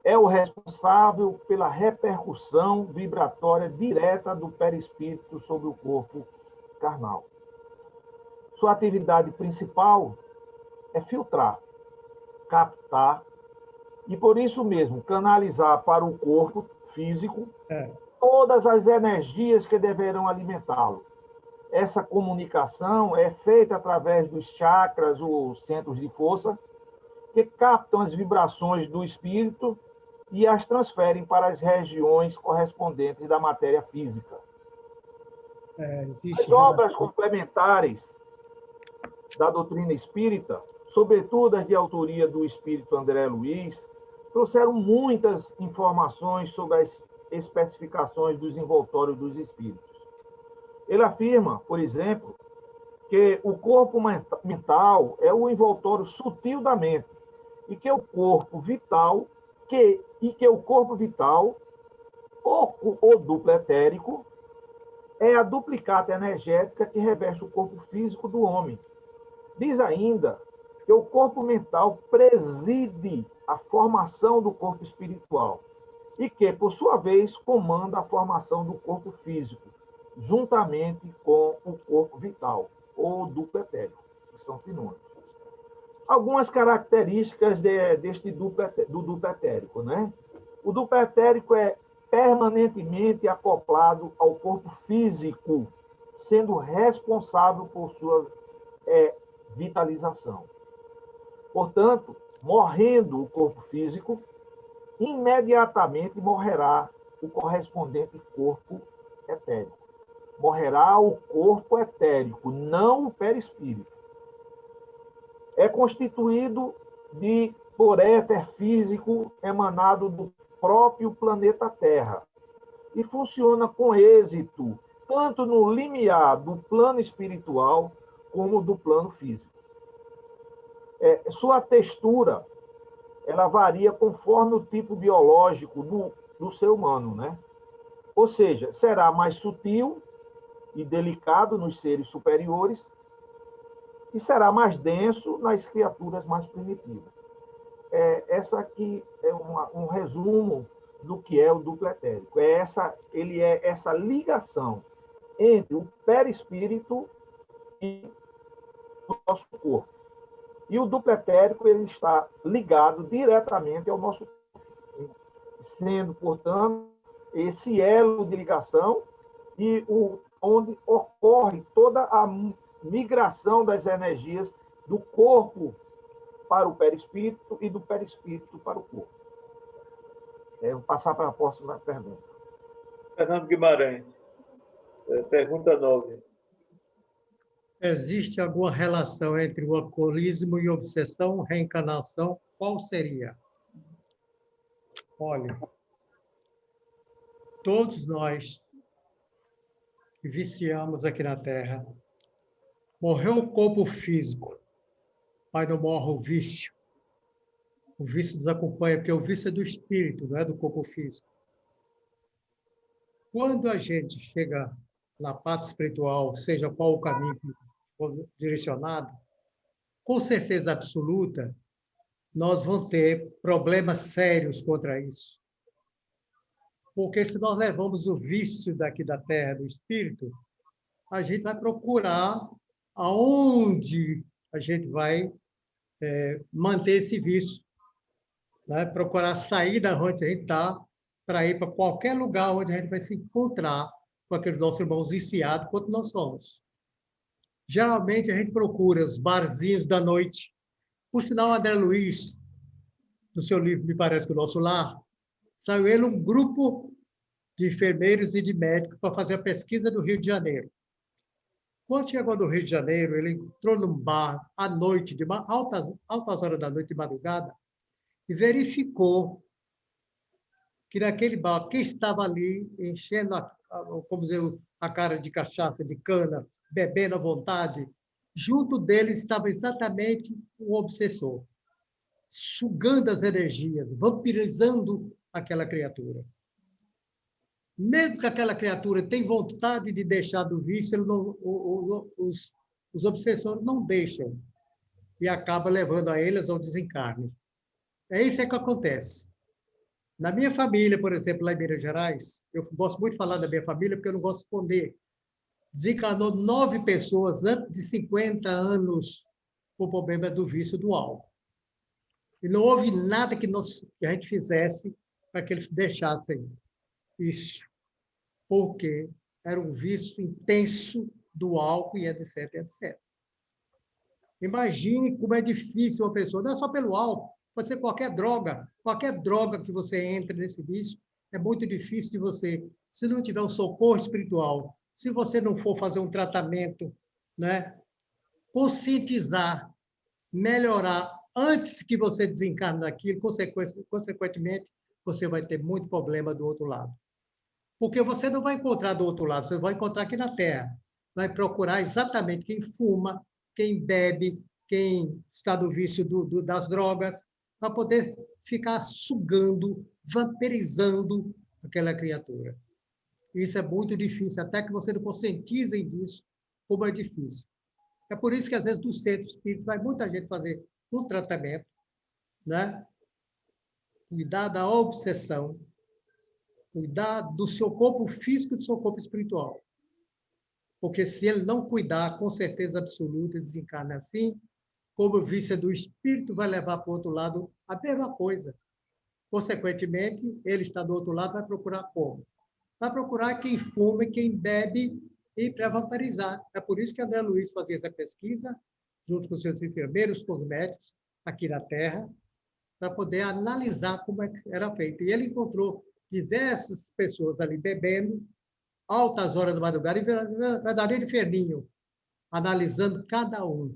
É o responsável pela repercussão vibratória direta do perispírito sobre o corpo carnal. Sua atividade principal é filtrar, captar e, por isso mesmo, canalizar para o corpo físico todas as energias que deverão alimentá-lo. Essa comunicação é feita através dos chakras, os centros de força, que captam as vibrações do espírito e as transferem para as regiões correspondentes da matéria física. As obras complementares da doutrina espírita, sobretudo as de autoria do espírito André Luiz, trouxeram muitas informações sobre as especificações dos envoltórios dos espíritos. Ele afirma, por exemplo, que o corpo mental é o envoltório sutil da mente e que o corpo vital, o duplo etérico, é a duplicata energética que reveste o corpo físico do homem. Diz ainda que o corpo mental preside a formação do corpo espiritual e que, por sua vez, comanda a formação do corpo físico, juntamente com o corpo vital, ou duplo etérico, que são sinônimos. Algumas características do duplo etérico, né? O duplo etérico é permanentemente acoplado ao corpo físico, sendo responsável por sua vitalização. Portanto, morrendo o corpo físico, imediatamente morrerá o correspondente corpo etérico. Morrerá o corpo etérico, não o perispírito. É constituído por éter físico emanado do próprio planeta Terra e funciona com êxito tanto no limiar do plano espiritual como do plano físico. Sua textura ela varia conforme o tipo biológico do ser humano, né? Ou seja, será mais sutil e delicado nos seres superiores e será mais denso nas criaturas mais primitivas. Essa aqui é um resumo do que é o duplo etérico. Ele é essa ligação entre o perispírito e o nosso corpo. E o duplo etérico ele está ligado diretamente ao nosso corpo, sendo, portanto, esse elo de ligação e onde ocorre toda a migração das energias do corpo para o perispírito e do perispírito para o corpo. Vou passar para a próxima pergunta. Fernando Guimarães, pergunta 9. Existe alguma relação entre o alcoolismo e obsessão, reencarnação? Qual seria? Olha, todos nós que viciamos aqui na Terra, morreu o corpo físico, mas não morre o vício. O vício nos acompanha, porque o vício é do espírito, não é do corpo físico. Quando a gente chega na parte espiritual, seja qual o caminho que for direcionado, com certeza absoluta, nós vamos ter problemas sérios contra isso. Porque se nós levamos o vício daqui da Terra, do espírito, a gente vai procurar aonde a gente vai manter esse vício. né? Procurar sair da onde a gente está para ir para qualquer lugar onde a gente vai se encontrar com aqueles nossos irmãos viciados, quanto nós somos. Geralmente, a gente procura os barzinhos da noite. Por sinal, André Luiz, no seu livro, Me Parece que o Nosso Lar, saiu ele um grupo de enfermeiros e de médicos para fazer a pesquisa do Rio de Janeiro. Quando chegou do Rio de Janeiro, ele entrou num bar à noite, de altas horas da noite, de madrugada, e verificou que naquele bar, quem estava ali enchendo, como dizer, a cara de cachaça, de cana, bebendo à vontade, junto deles estava exatamente o obsessor, sugando as energias, vampirizando aquela criatura. Mesmo que aquela criatura tenha vontade de deixar do vício, os obsessores não deixam e acaba levando a eles ao desencarne. É isso que acontece. Na minha família, por exemplo, lá em Minas Gerais, eu gosto muito de falar da minha família porque eu não gosto de esconder. Desencarnou 9 pessoas antes de 50 anos com o problema do vício do álcool. E não houve nada que a gente fizesse para que eles deixassem isso, porque era um vício intenso do álcool e etc, etc. Imagine como é difícil uma pessoa, não é só pelo álcool, pode ser qualquer droga que você entre nesse vício, é muito difícil de você, se não tiver um socorro espiritual, se você não for fazer um tratamento, né, conscientizar, melhorar antes que você desencarne daquilo, consequentemente, você vai ter muito problema do outro lado. Porque você não vai encontrar do outro lado, você vai encontrar aqui na Terra. Vai procurar exatamente quem fuma, quem bebe, quem está no vício das drogas, para poder ficar sugando, vampirizando aquela criatura. Isso é muito difícil, até que você não conscientizem disso, como é difícil. É por isso que, às vezes, do centro espírita, vai muita gente fazer um tratamento, né? Cuidar da obsessão, cuidar do seu corpo físico e do seu corpo espiritual. Porque se ele não cuidar, com certeza absoluta, desencarna assim, como o vício do espírito vai levar para o outro lado a mesma coisa. Consequentemente, ele está do outro lado, vai procurar como? Vai procurar quem fuma, quem bebe e para vampirizar. É por isso que André Luiz fazia essa pesquisa, junto com seus enfermeiros, com os médicos, aqui na Terra, para poder analisar como é que era feito. E ele encontrou diversas pessoas ali bebendo, altas horas da madrugada, e verdadeiro inferninho, analisando cada um.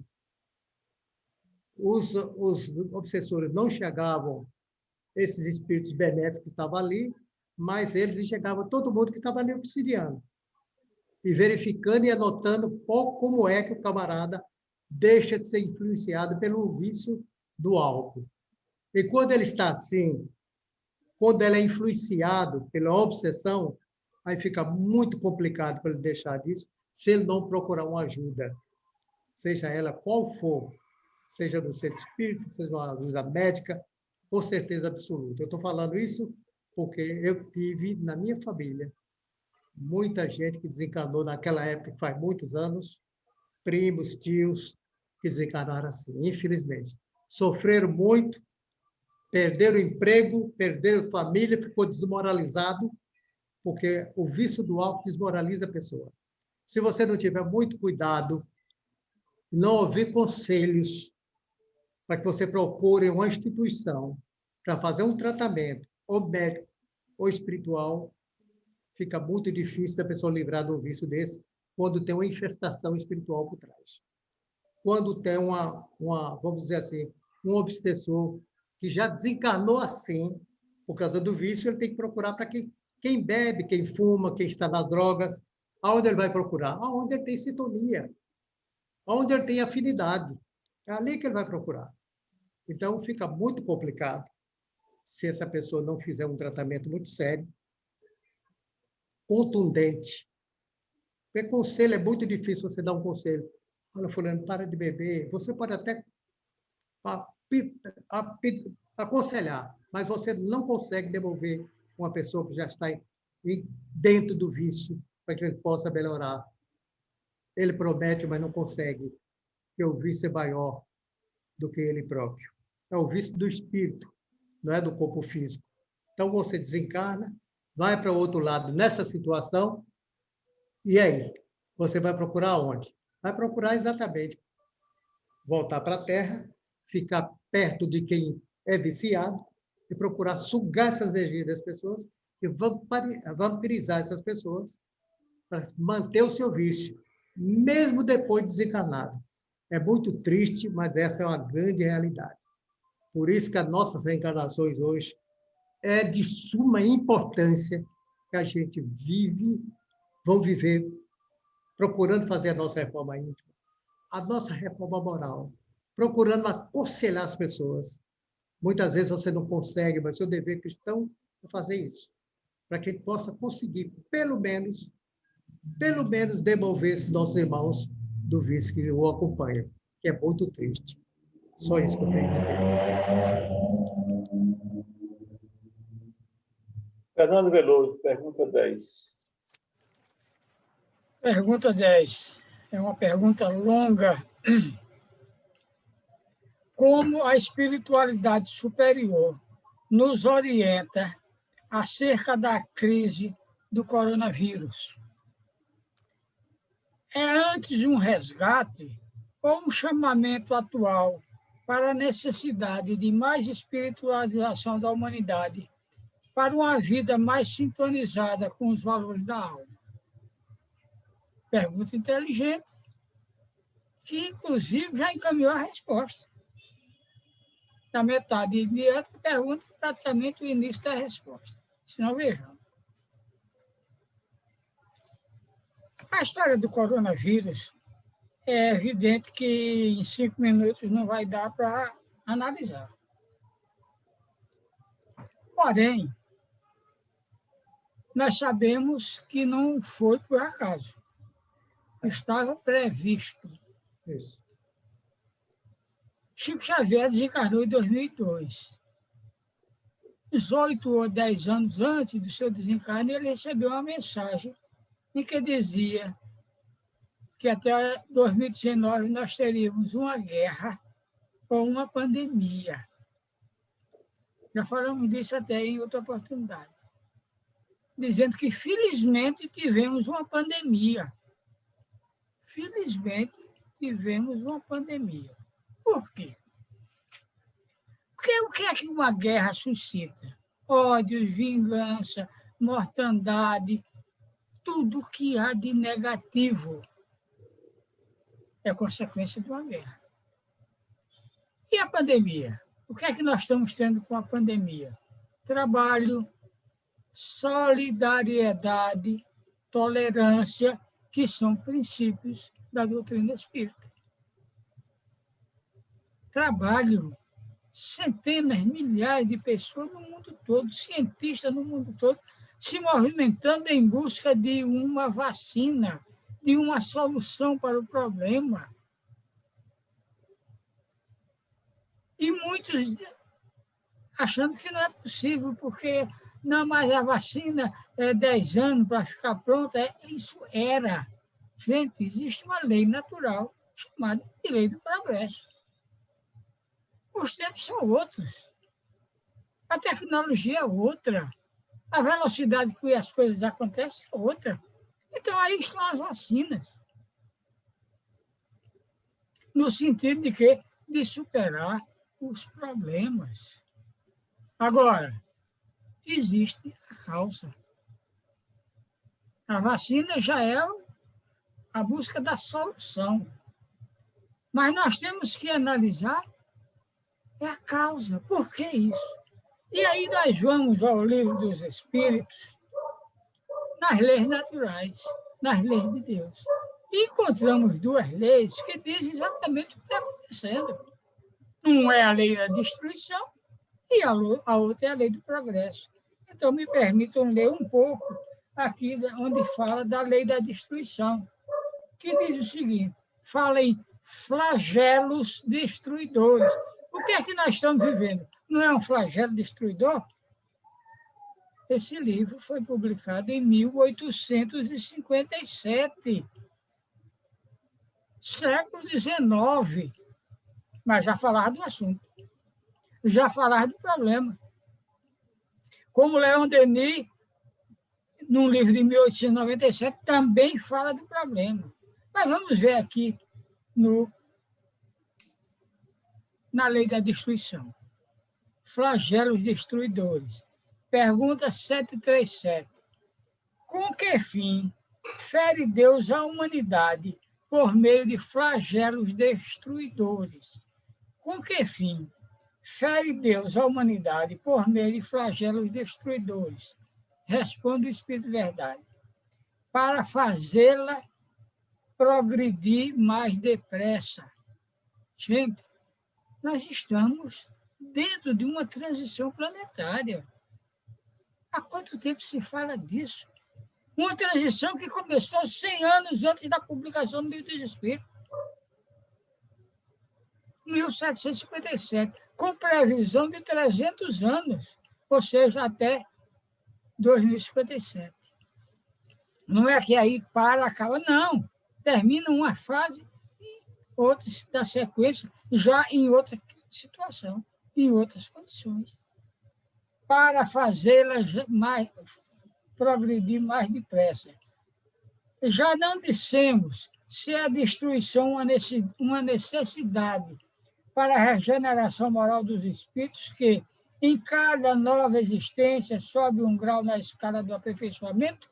Os obsessores não chegavam, esses espíritos benéficos que estavam ali, mas eles enxergavam todo mundo que estava ali obsidiando. E verificando e anotando como é que o camarada deixa de ser influenciado pelo vício do álcool. E quando ele está assim, quando ele é influenciado pela obsessão, aí fica muito complicado para ele deixar disso, se ele não procurar uma ajuda, seja ela qual for, seja do centro espírita, seja uma ajuda médica, com certeza absoluta. Eu estou falando isso porque eu tive na minha família muita gente que desencarnou naquela época, que faz muitos anos, primos, tios, que desencarnaram assim, infelizmente. Sofreram muito, perderam o emprego, perderam família, ficou desmoralizado, porque o vício do álcool desmoraliza a pessoa. Se você não tiver muito cuidado, não ouvir conselhos, para que você procure uma instituição para fazer um tratamento, ou médico, ou espiritual, fica muito difícil da pessoa livrar de um vício desse, quando tem uma infestação espiritual por trás. Quando tem vamos dizer assim, um obsessor que já desencarnou assim, por causa do vício, ele tem que procurar para quem bebe, quem fuma, quem está nas drogas. Aonde ele vai procurar? Aonde ele tem sintonia, aonde ele tem afinidade. É ali que ele vai procurar. Então, fica muito complicado se essa pessoa não fizer um tratamento muito sério, contundente. Porque conselho é muito difícil você dar um conselho. Olha, fulano, para de beber. Você pode até aconselhar, mas você não consegue devolver uma pessoa que já está dentro do vício para que ele possa melhorar. Ele promete, mas não consegue, porque o vício é maior do que ele próprio. É o vício do espírito. não é do corpo físico. Então, você desencarna, vai para o outro lado nessa situação, e aí? Você vai procurar onde? Vai procurar exatamente voltar para a Terra, ficar perto de quem é viciado e procurar sugar essas energias das pessoas e vampirizar essas pessoas para manter o seu vício, mesmo depois de desencarnado. É muito triste, mas essa é uma grande realidade. Por isso que as nossas reencarnações hoje é de suma importância que a gente vão viver procurando fazer a nossa reforma íntima, a nossa reforma moral, procurando aconselhar as pessoas. Muitas vezes você não consegue, mas seu dever cristão é fazer isso, para que ele possa conseguir, pelo menos, demover esses nossos irmãos do vício que o acompanha, que é muito triste. Só isso que eu tenho a dizer. Fernando Veloso, pergunta 10. Pergunta 10. É uma pergunta longa. Como a espiritualidade superior nos orienta acerca da crise do coronavírus? É antes um resgate ou um chamamento atual para a necessidade de mais espiritualização da humanidade, para uma vida mais sintonizada com os valores da alma? Pergunta inteligente, que, inclusive, já encaminhou a resposta. Da metade de outra pergunta, praticamente o início da resposta. Se não, vejam. A história do coronavírus é evidente que em 5 minutos não vai dar para analisar. Porém, nós sabemos que não foi por acaso. Estava previsto. Isso. Chico Xavier desencarnou em 2002. 18 ou 10 anos antes do seu desencarne, ele recebeu uma mensagem em que dizia que até 2019 nós teríamos uma guerra ou uma pandemia. Já falamos disso até em outra oportunidade. Dizendo que, felizmente, tivemos uma pandemia. Felizmente, tivemos uma pandemia. Por quê? Porque o que é que uma guerra suscita? Ódio, vingança, mortandade, tudo que há de negativo é consequência de uma guerra. E a pandemia? O que é que nós estamos tendo com a pandemia? Trabalho, solidariedade, tolerância, que são princípios da doutrina espírita. Trabalho, centenas, milhares de pessoas no mundo todo, cientistas no mundo todo, se movimentando em busca de uma vacina, de uma solução para o problema. E muitos achando que não é possível, porque não, mas a vacina é 10 anos para ficar pronta. Isso era. Gente, existe uma lei natural chamada de lei do progresso. Os tempos são outros. A tecnologia é outra. A velocidade que as coisas acontecem é outra. Então, aí estão as vacinas. No sentido de quê? De superar os problemas. Agora, existe a causa. A vacina já é a busca da solução. Mas nós temos que analisar a causa. Por que isso? E aí nós vamos ao Livro dos Espíritos, nas leis naturais, nas leis de Deus. E encontramos 2 leis que dizem exatamente o que está acontecendo. Uma é a lei da destruição e a outra é a lei do progresso. Então, me permitam ler um pouco aqui onde fala da lei da destruição, que diz o seguinte, fala em flagelos destruidores. O que é que nós estamos vivendo? Não é um flagelo destruidor? Esse livro foi publicado em 1857, século XIX, mas já falar do assunto, já falar do problema. Como Leon Denis, num livro de 1897, também fala do problema. Mas vamos ver aqui na lei da destruição. Flagelos destruidores. Pergunta 737. Com que fim fere Deus a humanidade por meio de flagelos destruidores? Com que fim fere Deus a humanidade por meio de flagelos destruidores? Responde o Espírito Verdade. Para fazê-la progredir mais depressa. Gente, nós estamos dentro de uma transição planetária. Há quanto tempo se fala disso? Uma transição que começou 100 anos antes da publicação do Livro dos Espíritos. 1757, com previsão de 300 anos, ou seja, até 2057. Não é que aí acaba, não. Termina uma fase e outras da sequência, já em outra situação, em outras condições, para fazê-la progredir mais depressa. Já não dissemos se a destruição uma necessidade para a regeneração moral dos espíritos que, em cada nova existência, sobe um grau na escala do aperfeiçoamento?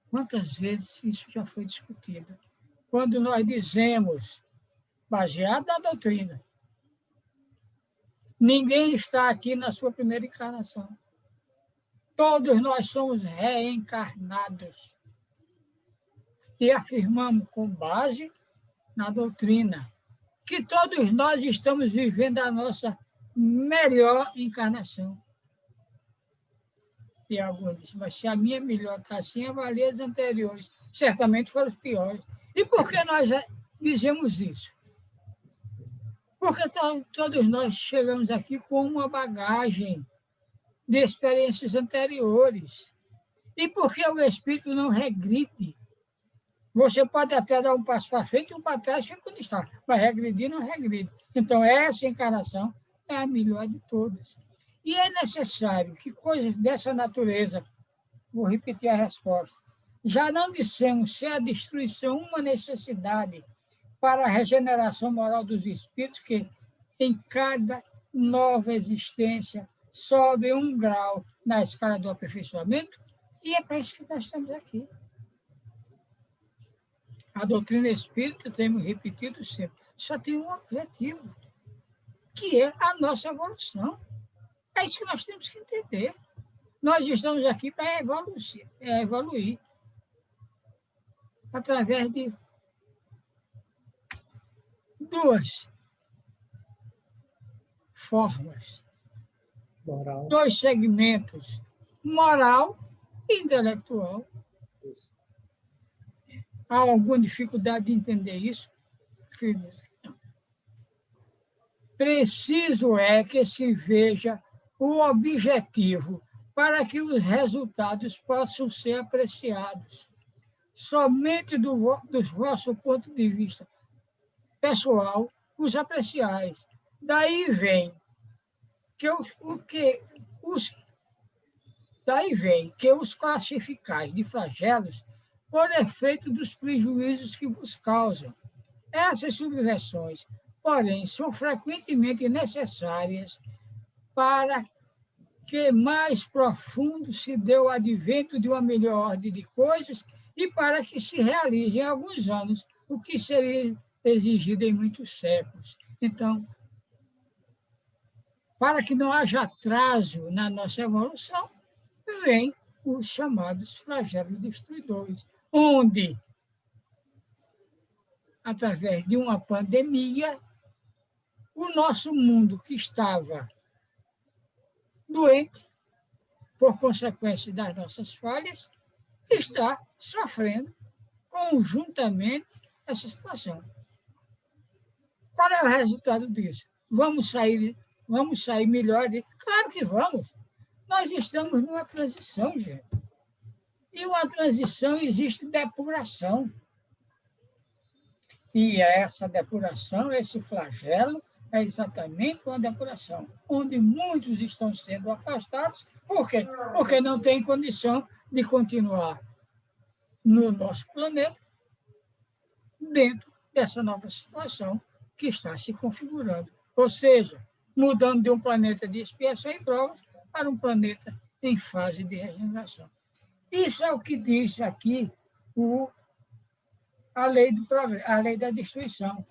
Quantas vezes isso já foi discutido? Quando nós dizemos, baseado na doutrina, ninguém está aqui na sua primeira encarnação. Todos nós somos reencarnados. E afirmamos com base na doutrina que todos nós estamos vivendo a nossa melhor encarnação. E alguns dizem, mas se a minha melhor está assim, avalie as anteriores. Certamente foram os piores. E por que nós dizemos isso? Porque todos nós chegamos aqui com uma bagagem de experiências anteriores. E porque o espírito não regride. Você pode até dar um passo para frente e um para trás, fica onde está. Mas regredir não regride. Então, essa encarnação é a melhor de todas. E é necessário que coisas dessa natureza, vou repetir a resposta, já não dissemos se a destruição uma necessidade para a regeneração moral dos espíritos, que em cada nova existência sobe um grau na escala do aperfeiçoamento, e é para isso que nós estamos aqui. A doutrina espírita, temos repetido sempre, só tem um objetivo, que é a nossa evolução. É isso que nós temos que entender. Nós estamos aqui para evoluir através de duas formas, Moral. dois segmentos, moral e intelectual. Há alguma dificuldade de entender isso? Não. Preciso é que se veja o objetivo para que os resultados possam ser apreciados. Somente do vosso ponto de vista pessoal, os apreciais. Daí vem que os classificais de flagelos por efeito dos prejuízos que vos causam. Essas subversões, porém, são frequentemente necessárias para que mais profundo se dê o advento de uma melhor ordem de coisas e para que se realize em alguns anos o que seria exigido em muitos séculos. Então, para que não haja atraso na nossa evolução, vem os chamados flagelos destruidores, onde, através de uma pandemia, o nosso mundo que estava doente, por consequência das nossas falhas, está sofrendo conjuntamente essa situação. Qual é o resultado disso? Vamos sair melhor? Claro que vamos. Nós estamos numa transição, gente. E uma transição existe depuração. E essa depuração, esse flagelo, é exatamente uma depuração, onde muitos estão sendo afastados. Por quê? Porque não têm condição de continuar no nosso planeta dentro dessa nova situação que está se configurando. Ou seja, mudando de um planeta de expiação e provas para um planeta em fase de regeneração. Isso é o que diz aqui a lei do progresso, a lei da destruição.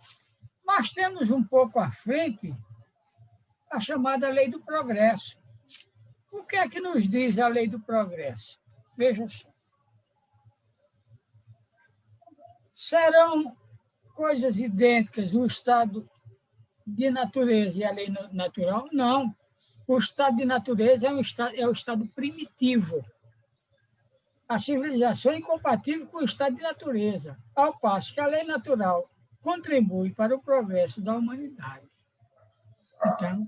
Nós temos um pouco à frente a chamada lei do progresso. O que é que nos diz a lei do progresso? Vejam só. Serão coisas idênticas o estado de natureza e a lei natural? Não. O estado de natureza é o estado primitivo. A civilização é incompatível com o estado de natureza, ao passo que a lei natural contribui para o progresso da humanidade. Então,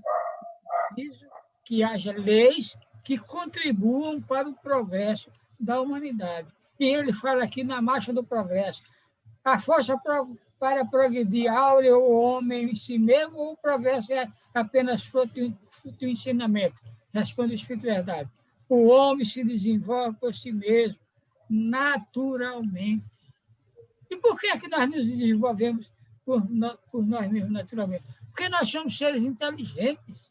preciso que haja leis que contribuam para o progresso da humanidade. E ele fala aqui na marcha do progresso. A força para progredir áurea o homem em si mesmo, ou o progresso é apenas fruto do ensinamento? Responde o Espírito Verdade. O homem se desenvolve por si mesmo, naturalmente. E por que é que nós nos desenvolvemos por nós mesmos naturalmente? Porque nós somos seres inteligentes.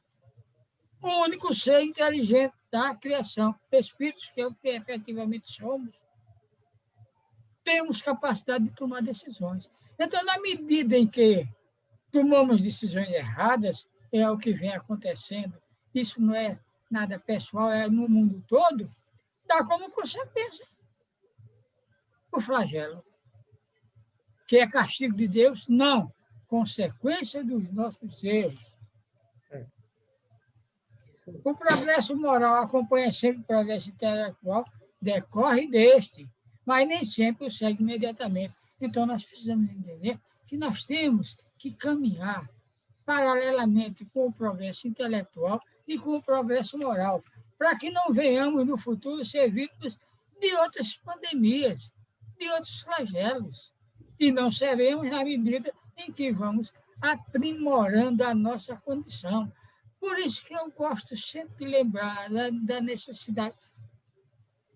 O único ser inteligente da criação. Espíritos, que é o que efetivamente somos. Temos capacidade de tomar decisões. Então, na medida em que tomamos decisões erradas, é o que vem acontecendo, isso não é nada pessoal, é no mundo todo, dá como consequência o flagelo. Que é castigo de Deus? Não. Consequência dos nossos erros. O progresso moral acompanha sempre o progresso intelectual, decorre deste, mas nem sempre o segue imediatamente. Então, nós precisamos entender que nós temos que caminhar paralelamente com o progresso intelectual e com o progresso moral, para que não venhamos no futuro ser vítimas de outras pandemias, de outros flagelos. E não seremos na medida em que vamos aprimorando a nossa condição. Por isso que eu gosto sempre de lembrar da necessidade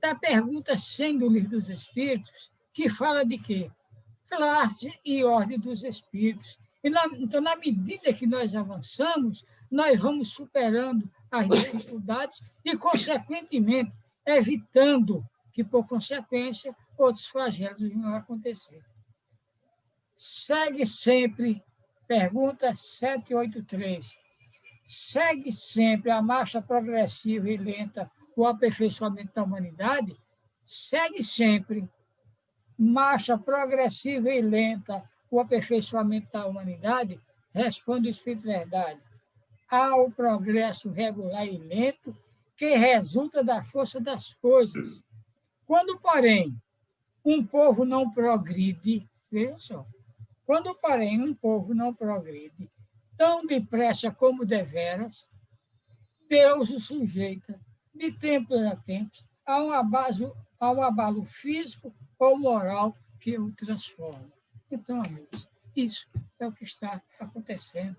da pergunta 100 do Livro dos Espíritos, que fala de quê? Classe e ordem dos espíritos. Então, na medida que nós avançamos, nós vamos superando as dificuldades e, consequentemente, evitando que, por consequência, outros flagelos venham a acontecer. Segue sempre, pergunta 783, segue sempre a marcha progressiva e lenta, o aperfeiçoamento da humanidade? Segue sempre marcha progressiva e lenta, o aperfeiçoamento da humanidade? Responde o Espírito Verdade. Há o progresso regular e lento que resulta da força das coisas. Quando, porém, um povo não progride, veja só, quando, porém, um povo não progride tão depressa como deveras, Deus o sujeita, de tempos a tempos, a um abalo físico ou moral que o transforma. Então, amigos, isso é o que está acontecendo.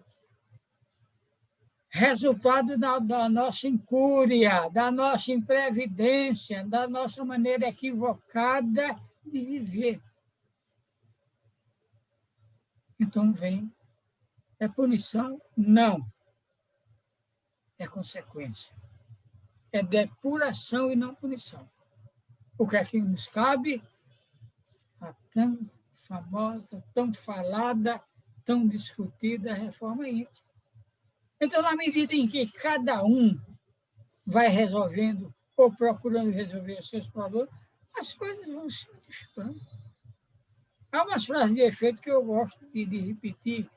Resultado da nossa incúria, da nossa imprevidência, da nossa maneira equivocada de viver. Então, vem. É punição? Não. É consequência. É depuração e não punição. O que é que nos cabe? A tão famosa, tão falada, tão discutida reforma íntima. Então, na medida em que cada um vai resolvendo ou procurando resolver os seus problemas, as coisas vão se modificando. Há umas frases de efeito que eu gosto de repetir,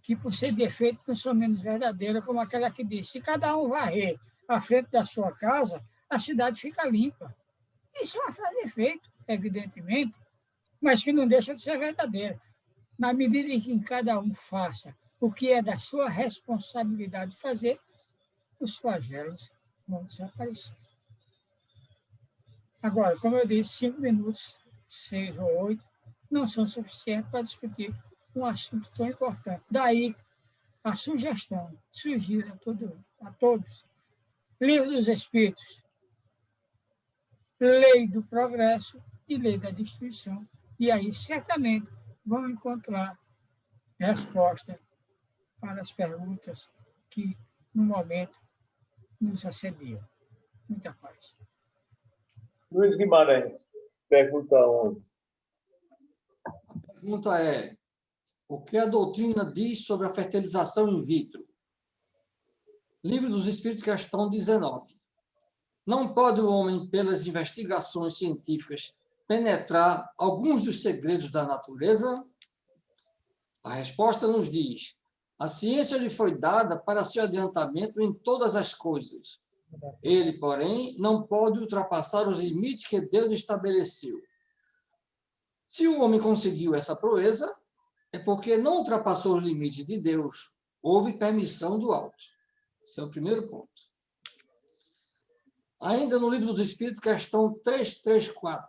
que, por ser de efeito, não são menos verdadeiras, como aquela que diz: se cada um varrer à frente da sua casa, a cidade fica limpa. Isso é uma frase de efeito, evidentemente, mas que não deixa de ser verdadeira. Na medida em que cada um faça o que é da sua responsabilidade fazer, os flagelos vão desaparecer. Agora, como eu disse, 5 minutos, 6 ou 8, não são suficientes para discutir um assunto tão importante. Daí a sugestão, sugiro a todos, Livro dos Espíritos, Lei do Progresso e Lei da Destruição. E aí, certamente, vão encontrar resposta para as perguntas que, no momento, nos assediam. Muita paz. Luiz Guimarães, pergunta 11. A pergunta é: o que a doutrina diz sobre a fertilização in vitro? Livro dos Espíritos, questão 19. Não pode o homem, pelas investigações científicas, penetrar alguns dos segredos da natureza? A resposta nos diz: a ciência lhe foi dada para seu adiantamento em todas as coisas. Ele, porém, não pode ultrapassar os limites que Deus estabeleceu. Se o homem conseguiu essa proeza, é porque não ultrapassou os limites de Deus. Houve permissão do alto. Esse é o primeiro ponto. Ainda no Livro dos Espíritos, questão 334.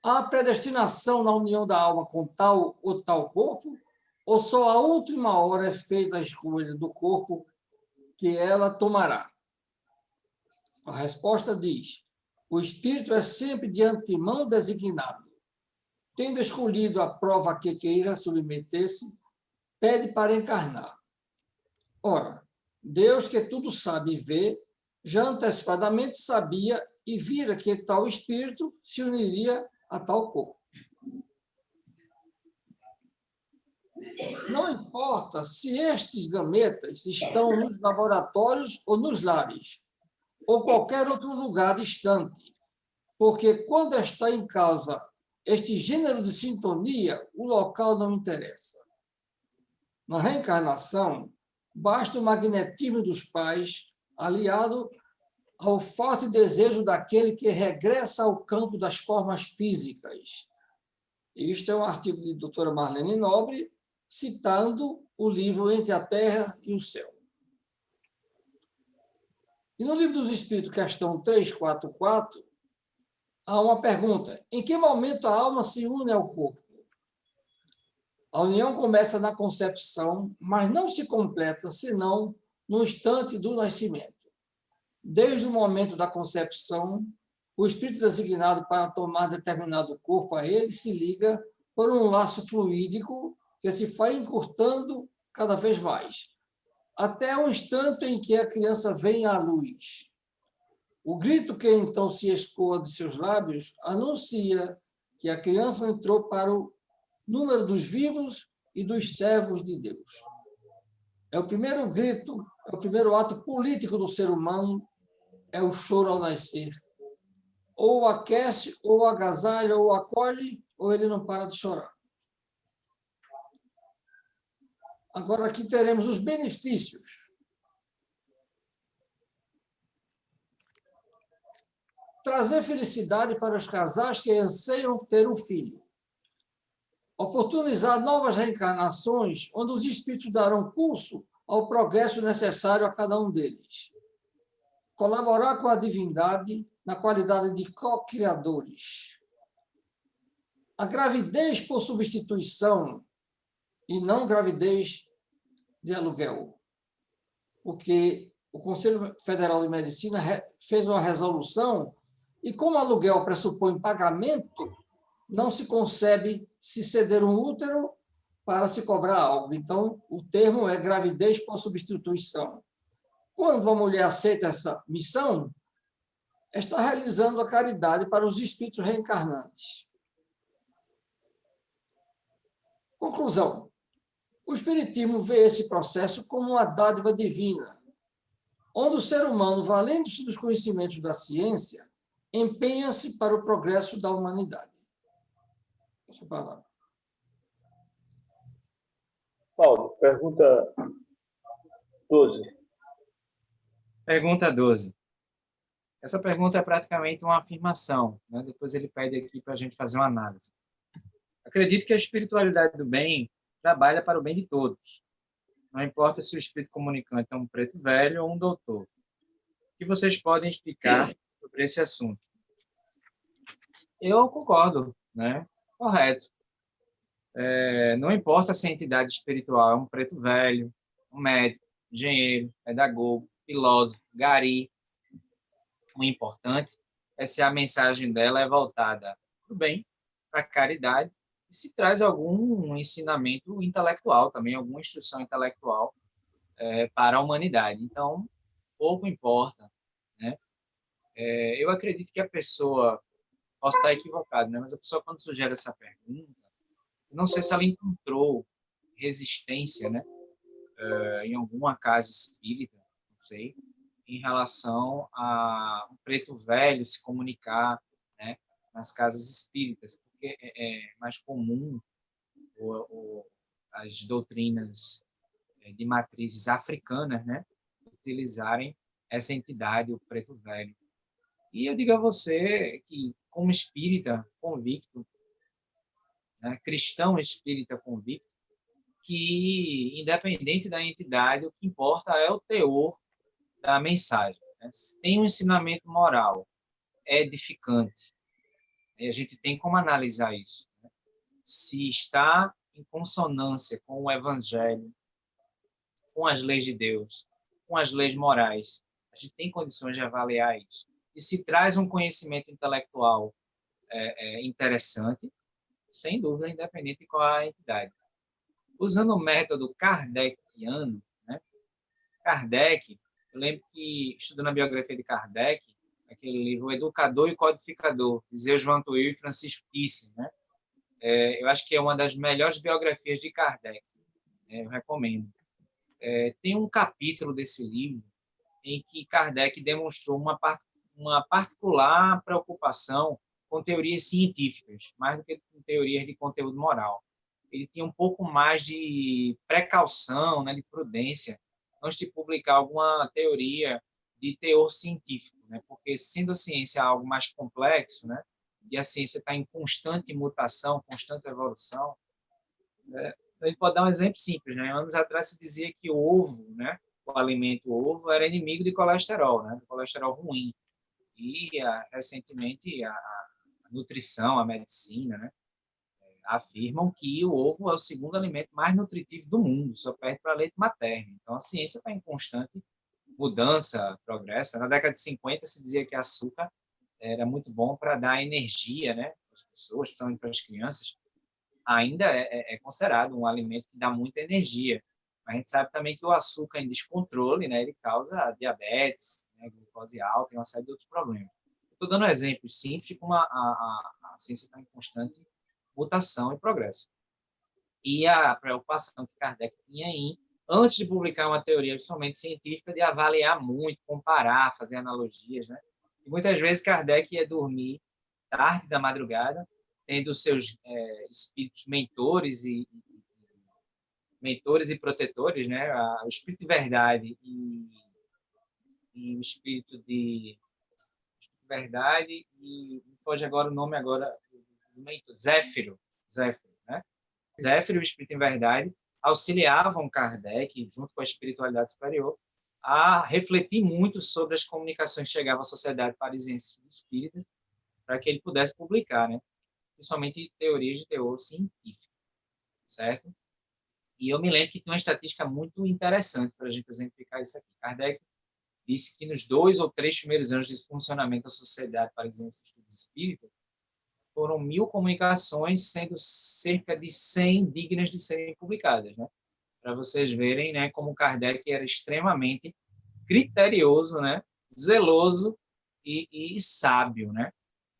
Há predestinação na união da alma com tal ou tal corpo? Ou só a última hora é feita a escolha do corpo que ela tomará? A resposta diz: o espírito é sempre de antemão designado. Tendo escolhido a prova a que queira submeter-se, pede para encarnar. Ora, Deus, que tudo sabe e vê, já antecipadamente sabia e vira que tal espírito se uniria a tal corpo. Não importa se estes gametas estão nos laboratórios ou nos lares, ou qualquer outro lugar distante, porque quando está em causa este gênero de sintonia, o local não interessa. Na reencarnação, basta o magnetismo dos pais, aliado ao forte desejo daquele que regressa ao campo das formas físicas. Isto é um artigo de doutora Marlene Nobre, citando o livro Entre a Terra e o Céu. E no Livro dos Espíritos, questão 344, há uma pergunta: em que momento a alma se une ao corpo? A união começa na concepção, mas não se completa senão no instante do nascimento. Desde o momento da concepção, o espírito designado para tomar determinado corpo a ele se liga por um laço fluídico que se vai encurtando cada vez mais, até o instante em que a criança vem à luz. O grito que então se escoa de seus lábios anuncia que a criança entrou para o número dos vivos e dos servos de Deus. É o primeiro grito, é o primeiro ato político do ser humano, é o choro ao nascer. Ou aquece, ou agasalha, ou acolhe, ou ele não para de chorar. Agora aqui teremos os benefícios. Trazer felicidade para os casais que anseiam ter um filho. Oportunizar novas reencarnações, onde os espíritos darão curso ao progresso necessário a cada um deles. Colaborar com a divindade na qualidade de co-criadores. A gravidez por substituição e não gravidez de aluguel. Porque o Conselho Federal de Medicina fez uma resolução e, como aluguel pressupõe pagamento, não se concebe se ceder um útero para se cobrar algo. Então, o termo é gravidez por substituição. Quando uma mulher aceita essa missão, está realizando a caridade para os espíritos reencarnantes. Conclusão. O Espiritismo vê esse processo como uma dádiva divina, onde o ser humano, valendo-se dos conhecimentos da ciência, empenha-se para o progresso da humanidade. Deixa eu falar. Paulo, pergunta 12. Pergunta 12. Essa pergunta é praticamente uma afirmação, né? Depois ele pede aqui para a gente fazer uma análise. Acredito que a espiritualidade do bem trabalha para o bem de todos. Não importa se o espírito comunicante é um preto velho ou um doutor. O que vocês podem explicar sobre esse assunto? Eu concordo, né? Correto. Não importa se a entidade espiritual é um preto velho, um médico, engenheiro, pedagogo, filósofo, gari. O importante é se a mensagem dela é voltada para o bem, para a caridade, e se traz algum ensinamento intelectual também, alguma instrução intelectual para a humanidade. Então, pouco importa, né? Eu acredito que a pessoa, posso estar equivocado, né? Mas a pessoa, quando sugere essa pergunta, não sei se ela encontrou resistência, né? Em alguma casa espírita, não sei, em relação a um preto velho se comunicar, né, nas casas espíritas, porque é mais comum as doutrinas de matrizes africanas, né, utilizarem essa entidade, o preto velho. E eu digo a você que, como espírita convicto, né, cristão espírita convicto, que, independente da entidade, o que importa é o teor da mensagem. Né? Se tem um ensinamento moral edificante, e a gente tem como analisar isso. Né? Se está em consonância com o Evangelho, com as leis de Deus, com as leis morais, a gente tem condições de avaliar isso. E se traz um conhecimento intelectual interessante, sem dúvida, independente de qual a entidade. Usando o método kardeciano, né? Kardec, eu lembro que, estudando a biografia de Kardec, aquele livro O Educador e o Codificador, de Zeu João Tuil e Francisco Thyssen, né? Eu acho que é uma das melhores biografias de Kardec, eu recomendo. Tem um capítulo desse livro em que Kardec demonstrou uma particular preocupação com teorias científicas, mais do que com teorias de conteúdo moral. Ele tinha um pouco mais de precaução, né, de prudência, antes de publicar alguma teoria de teor científico, né? Porque, sendo a ciência algo mais complexo, né, e a ciência está em constante mutação, constante evolução, né, a gente pode dar um exemplo simples. Né? Anos atrás se dizia que o ovo, né, o alimento ovo, era inimigo de colesterol, né, do colesterol ruim. E, recentemente, a nutrição, a medicina, né, afirmam que o ovo é o segundo alimento mais nutritivo do mundo, só perde para leite materno. Então, a ciência está em constante mudança, progresso. Na década de 50 se dizia que açúcar era muito bom para dar energia, né, para as pessoas, principalmente para as crianças. Ainda é considerado um alimento que dá muita energia. Mas a gente sabe também que o açúcar em descontrole, né, ele causa diabetes, né, glicose alta e uma série de outros problemas. Estou dando exemplos simples de como a ciência está em constante mutação e progresso. E a preocupação que Kardec tinha antes de publicar uma teoria somente científica, de avaliar muito, comparar, fazer analogias, né? E muitas vezes Kardec ia dormir tarde da madrugada, tendo seus espíritos mentores e protetores, né? O espírito de verdade e o espírito de verdade e foge agora o nome agora do mentor, Zéfiro, né? Zéfiro e o espírito em verdade auxiliavam Kardec, junto com a espiritualidade superior, a refletir muito sobre as comunicações que chegavam à Sociedade Parisiense dos Espíritas, para que ele pudesse publicar, né? Principalmente teorias de teor científico, certo? E eu me lembro que tem uma estatística muito interessante para a gente exemplificar isso aqui. Kardec disse que nos 2 ou 3 primeiros anos de funcionamento da Sociedade Parisiense de Estudos Espíritas, foram 1000 comunicações, sendo cerca de 100 dignas de serem publicadas, né? Para vocês verem, né, como Kardec era extremamente criterioso, né, zeloso e sábio, né?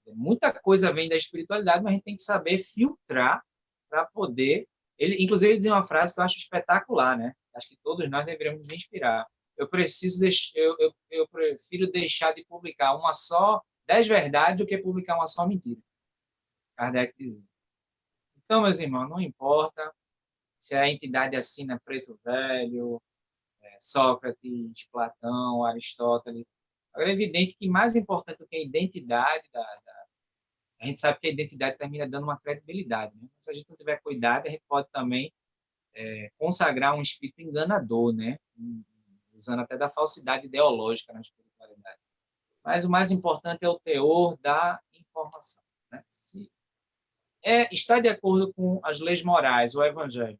Muita coisa vem da espiritualidade, mas a gente tem que saber filtrar para poder... Inclusive, ele dizia uma frase que eu acho espetacular, né? Acho que todos nós deveríamos nos inspirar. Eu prefiro deixar de publicar 10 verdades do que publicar uma só mentira. Kardec dizia. Então, meus irmãos, não importa se a entidade assina Preto Velho, Sócrates, Platão, Aristóteles. Agora, é evidente que mais importante do que a identidade a gente sabe que a identidade termina dando uma credibilidade, né? Se a gente não tiver cuidado, a gente pode também consagrar um espírito enganador, né? Usando até da falsidade ideológica na espiritualidade. Mas o mais importante é o teor da informação, né? Se está de acordo com as leis morais, o Evangelho,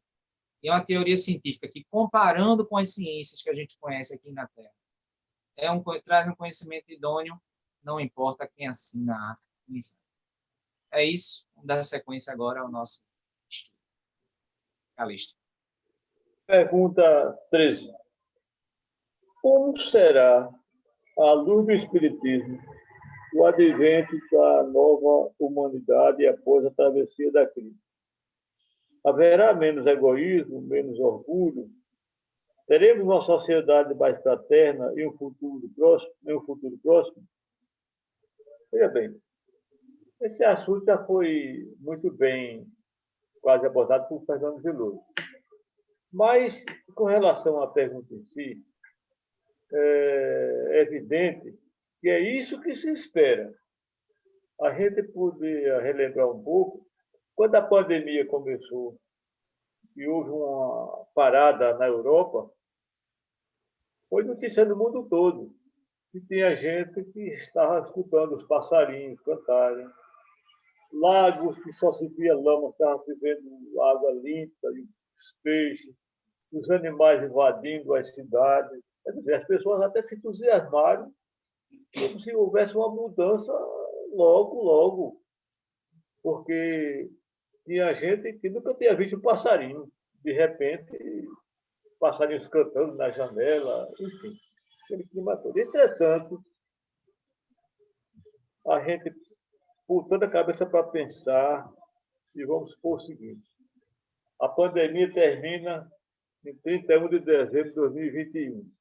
E é uma teoria científica que, comparando com as ciências que a gente conhece aqui na Terra, traz um conhecimento idôneo, não importa quem assina a ata. É isso. Vamos dar sequência agora ao nosso estudo. Calixto. Pergunta 13. Como será, à luz do Espiritismo, o advento da nova humanidade após a travessia da crise? Haverá menos egoísmo, menos orgulho? Teremos uma sociedade mais fraterna em um futuro próximo? Veja bem, esse assunto já foi muito bem quase abordado por Fernando Veloso. Mas, com relação à pergunta em si, é evidente que é isso que se espera. A gente poderia relembrar um pouco, quando a pandemia começou e houve uma parada na Europa, foi notícia no mundo todo. E tinha gente que estava escutando os passarinhos cantarem, lagos que só se via lama, estavam se vendo água limpa, e os peixes, os animais invadindo as cidades. Quer dizer, as pessoas até se entusiasmaram como se houvesse uma mudança logo, logo. Porque tinha gente que nunca tinha visto um passarinho. De repente, passarinhos cantando na janela, enfim, aquele clima todo. Entretanto, a gente, botando a cabeça para pensar, e vamos supor o seguinte: a pandemia termina em 31 de dezembro de 2021.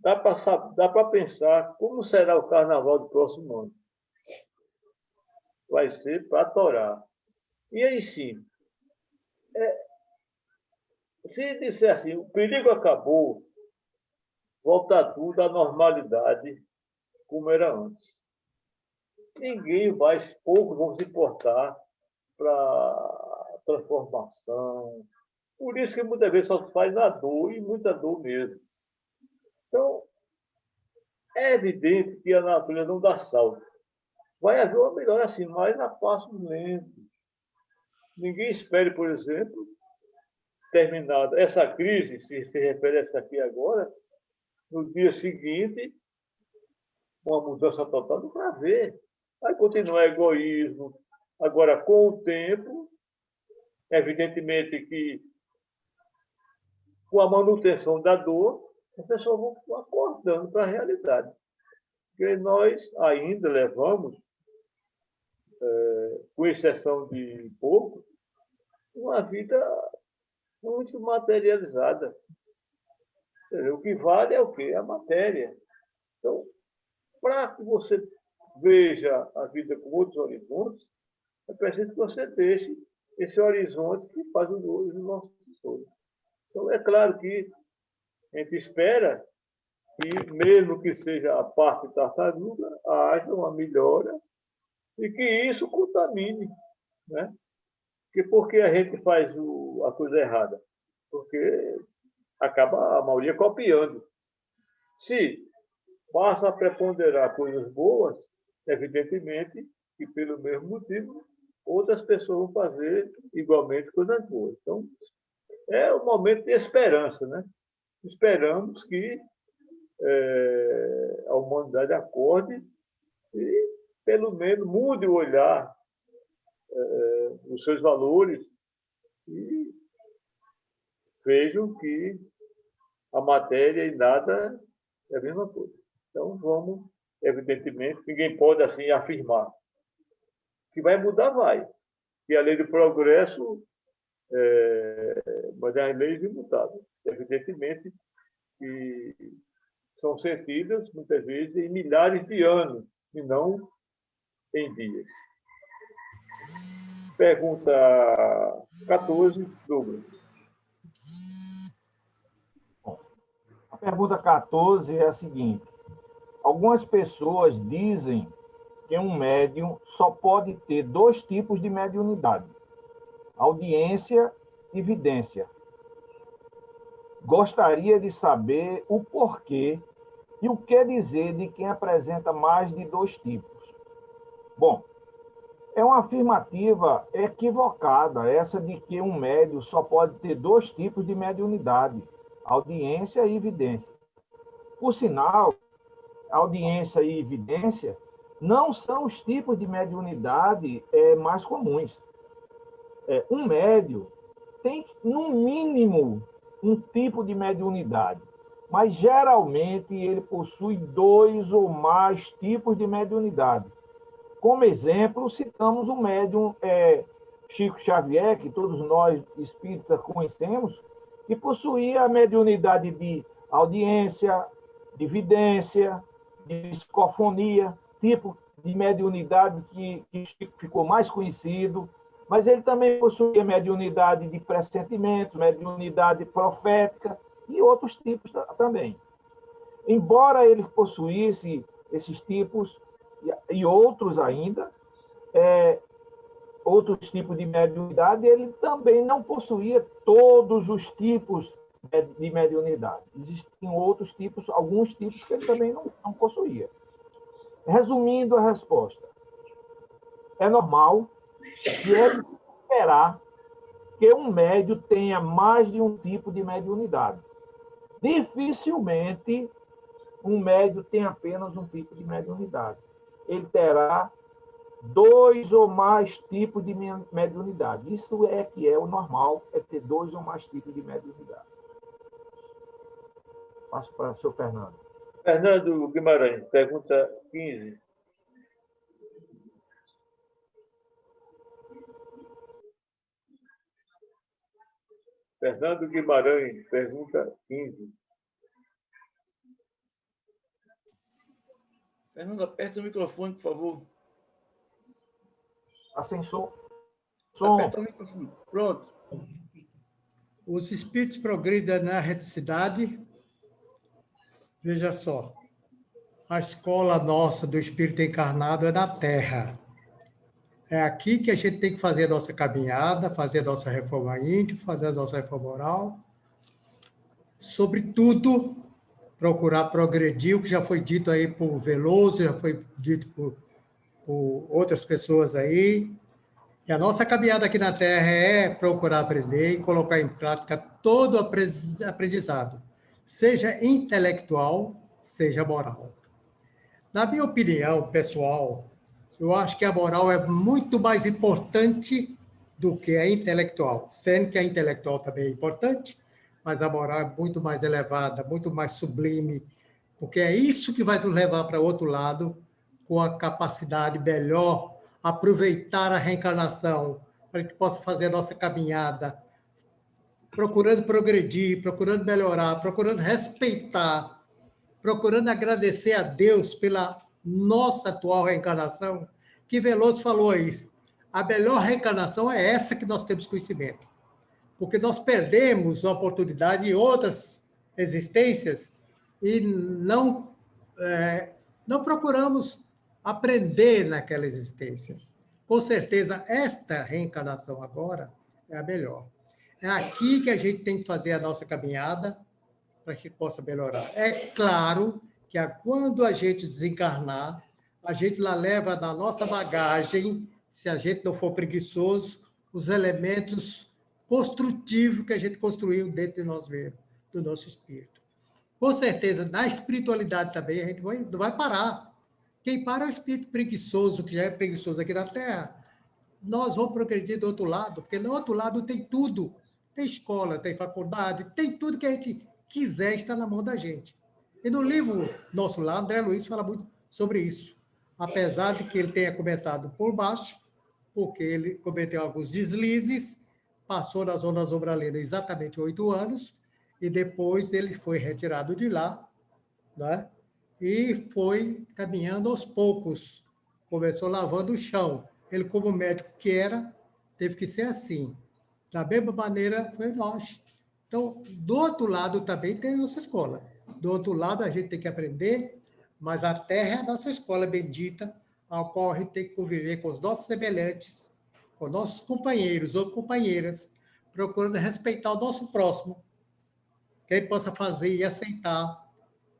Dá para pensar como será o carnaval do próximo ano. Vai ser para torar. E aí sim, se disser assim, o perigo acabou, volta tudo à normalidade como era antes. Poucos vão se importar para transformação. Por isso que muitas vezes só se faz na dor, e muita dor mesmo. Então, é evidente que a natureza não dá salto. Vai haver uma melhora assim, mas a passos lentos. Ninguém espere, por exemplo, terminada essa crise, se refere a essa aqui agora, no dia seguinte, uma mudança total, não vai haver. Vai continuar egoísmo. Agora, com o tempo, evidentemente que com a manutenção da dor, as pessoas vão acordando para a realidade. Porque nós ainda levamos, com exceção de poucos, uma vida muito materializada. O que vale é o quê? A matéria. Então, para que você veja a vida com outros horizontes, é preciso que você deixe esse horizonte que faz os nossos tesouros. Então, é claro que a gente espera que, mesmo que seja a parte tartaruga, haja uma melhora e que isso contamine, né? Por que a gente faz a coisa errada? Porque acaba a maioria copiando. Se passa a preponderar coisas boas, evidentemente que, pelo mesmo motivo, outras pessoas vão fazer igualmente coisas boas. Então, é um momento de esperança, né? Esperamos que a humanidade acorde e, pelo menos, mude o olhar dos seus valores e vejam que a matéria e nada é a mesma coisa. Então, vamos, evidentemente, ninguém pode assim afirmar. Que vai mudar, vai. Que a lei do progresso, mas é a lei imutável. Evidentemente que são sentidas, muitas vezes, em milhares de anos, e não em dias. Pergunta 14, Douglas. A pergunta 14 é a seguinte: algumas pessoas dizem que um médium só pode ter 2 tipos de mediunidade: audiência e vidência. Gostaria de saber o porquê e o que dizer de quem apresenta mais de 2 tipos. Bom, É uma afirmativa equivocada, essa de que um médium só pode ter dois tipos de mediunidade, audiência e evidência. Por sinal, audiência e evidência não são os tipos de mediunidade mais comuns. Um médium tem, no mínimo, um tipo de mediunidade, mas geralmente ele possui dois ou mais tipos de mediunidade. Como exemplo, citamos o médium Chico Xavier, que todos nós espíritas conhecemos, que possuía a mediunidade de audiência, de vidência, de psicofonia, tipo de mediunidade que Chico ficou mais conhecido, mas ele também possuía mediunidade de pressentimento, mediunidade profética e outros tipos também. Embora ele possuísse esses tipos e outros ainda, outros tipos de mediunidade, ele também não possuía todos os tipos de mediunidade. Existiam outros tipos, alguns tipos que ele também não possuía. Resumindo a resposta, é normal que é de se esperar que um médium tenha mais de um tipo de mediunidade. Dificilmente um médium tem apenas um tipo de mediunidade. Ele terá dois ou mais tipos de mediunidade. Isso é que é o normal, é ter dois ou mais tipos de mediunidade. Passo para o senhor Fernando. Fernando Guimarães, pergunta 15. Fernando Guimarães, pergunta 15. Fernando, aperta o microfone, por favor. Ascensor. Som. Aperta o microfone. Pronto. Os espíritos progridem na reticidade. Veja só, a escola nossa do espírito encarnado é na Terra. É aqui que a gente tem que fazer a nossa caminhada, fazer a nossa reforma íntima, fazer a nossa reforma oral. Sobretudo, procurar progredir, o que já foi dito aí por Veloso, já foi dito por outras pessoas aí. E a nossa caminhada aqui na Terra é procurar aprender e colocar em prática todo o aprendizado, seja intelectual, seja moral. Na minha opinião pessoal, eu acho que a moral é muito mais importante do que a intelectual, sendo que a intelectual também é importante, mas a moral é muito mais elevada, muito mais sublime, porque é isso que vai nos levar para outro lado, com a capacidade melhor, aproveitar a reencarnação, para que possa fazer a nossa caminhada, procurando progredir, procurando melhorar, procurando respeitar, procurando agradecer a Deus pela nossa atual reencarnação, que Veloso falou aí. A melhor reencarnação é essa que nós temos conhecimento. Porque nós perdemos a oportunidade em outras existências e não procuramos aprender naquela existência. Com certeza, esta reencarnação agora é a melhor. É aqui que a gente tem que fazer a nossa caminhada para que possa melhorar. É claro que quando a gente desencarnar, a gente lá leva na nossa bagagem, se a gente não for preguiçoso, os elementos construtivos que a gente construiu dentro de nós mesmos, do nosso espírito. Com certeza, na espiritualidade também, a gente não vai parar. Quem para é o espírito preguiçoso, que já é preguiçoso aqui na Terra. Nós vamos progredir do outro lado, porque no outro lado tem tudo. Tem escola, tem faculdade, tem tudo que a gente quiser está na mão da gente. E no livro Nosso Lar, André Luiz fala muito sobre isso. Apesar de que ele tenha começado por baixo, porque ele cometeu alguns deslizes, passou na zona sombralina exatamente 8 anos, e depois ele foi retirado de lá, né? E foi caminhando aos poucos. Começou lavando o chão. Ele, como médico que era, teve que ser assim. Da mesma maneira, foi nós. Então, do outro lado também tem a nossa escola. Do outro lado, a gente tem que aprender, mas a Terra é a nossa escola bendita, ao qual a gente tem que conviver com os nossos semelhantes, com nossos companheiros ou companheiras, procurando respeitar o nosso próximo, que ele possa fazer e aceitar